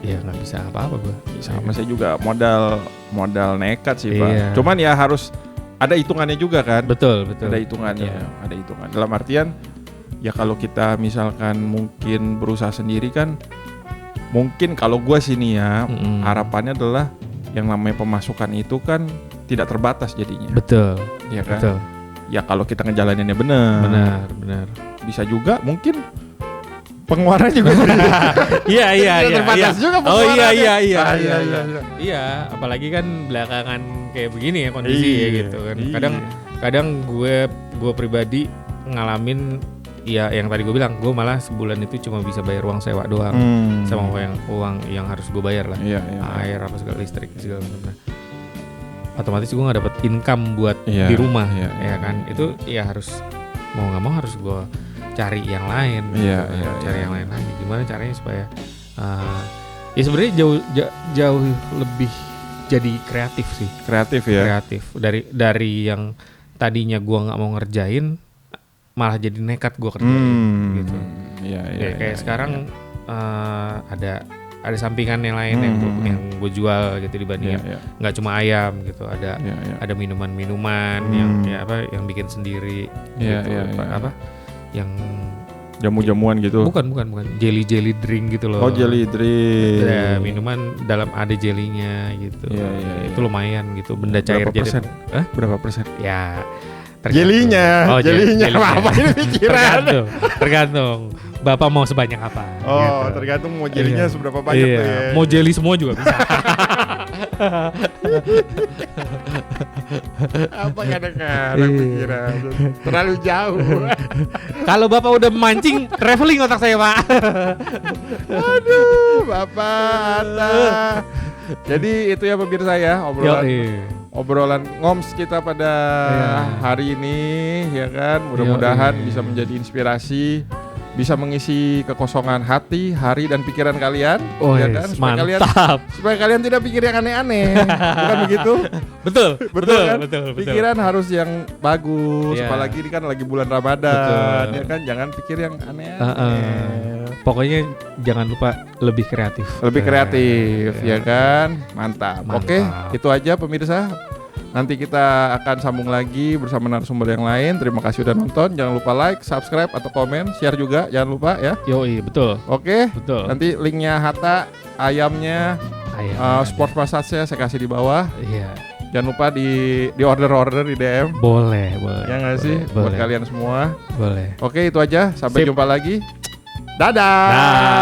Ya nggak bisa apa-apa gue. Sama saya juga modal nekat sih Pak. Cuman ya harus ada hitungannya juga kan. Betul. Ada hitungannya. Ada hitungan. Dalam artian ya kalau kita misalkan mungkin berusaha sendiri kan, mungkin kalau gue sini ya harapannya adalah yang namanya pemasukan itu kan tidak terbatas jadinya. Betul. Ya kan. Betul. Ya kalau kita ngejalaninnya benar. Bisa juga mungkin pengeluaran juga. Iya. Terbatas juga pengeluaran. Iya, apalagi kan belakangan kayak begini ya kondisi ya gitu kan. Kadang gue pribadi ngalamin ya yang tadi gue bilang, gue malah sebulan itu cuma bisa bayar uang sewa doang. Sama uang yang harus gue bayar lah. Air apa segala, listrik segala macam. Otomatis gue nggak dapet income buat di rumah, ya kan. Itu ya harus mau nggak mau harus gue cari yang lain, cari yang lain lagi. Gimana caranya supaya ya sebenarnya jauh lebih jadi kreatif sih. Kreatif dari yang tadinya gue nggak mau ngerjain malah jadi nekat gue kerjain gitu. Kayak sekarang ada sampingan yang lain yang gue jual gitu dibandingin nggak cuma ayam gitu, ada minuman yang bikin sendiri gitu, yang Jamu-jamuan gitu. Bukan. Jelly drink gitu loh. Oh, jelly drink. Ada minuman dalam ada jelinya gitu. Iya. Itu lumayan gitu, benda cair. Berapa persen? Berapa persen? Ya. Jelinya. Apa ini pikiran? Tergantung. Bapak mau sebanyak apa? Oh, gitu. Tergantung mau jelinya seberapa banyak tuh ya. Mau jeli semua juga bisa. Apa kadang-kadang pikiran terlalu jauh. Kalau Bapak udah mancing, traveling otak saya, Pak. Aduh, Bapak Atta. Jadi itu ya pemirsa ya obrolan ngoms kita pada hari ini ya kan. Mudah-mudahan bisa menjadi inspirasi, bisa mengisi kekosongan hati, hari dan pikiran kalian, ya kan? Supaya kalian tidak pikir yang aneh-aneh, bukan begitu? Betul kan? Pikiran harus yang bagus, apalagi ini kan lagi bulan Ramadan, ya kan? Jangan pikir yang aneh-aneh. Pokoknya jangan lupa lebih kreatif, ya kan? Mantap. Oke, itu aja pemirsa. Nanti kita akan sambung lagi bersama narasumber yang lain. Terima kasih udah nonton. Jangan lupa like, subscribe atau komen, share juga. Jangan lupa ya. Yoi, betul. Oke. Betul. Nanti linknya Hatta, ayamnya, sport massage-nya saya kasih di bawah. Iya. Jangan lupa di order di DM. Boleh. Ya nggak sih? Buat kalian semua. Boleh. Oke, itu aja. Sampai jumpa lagi. Dadah.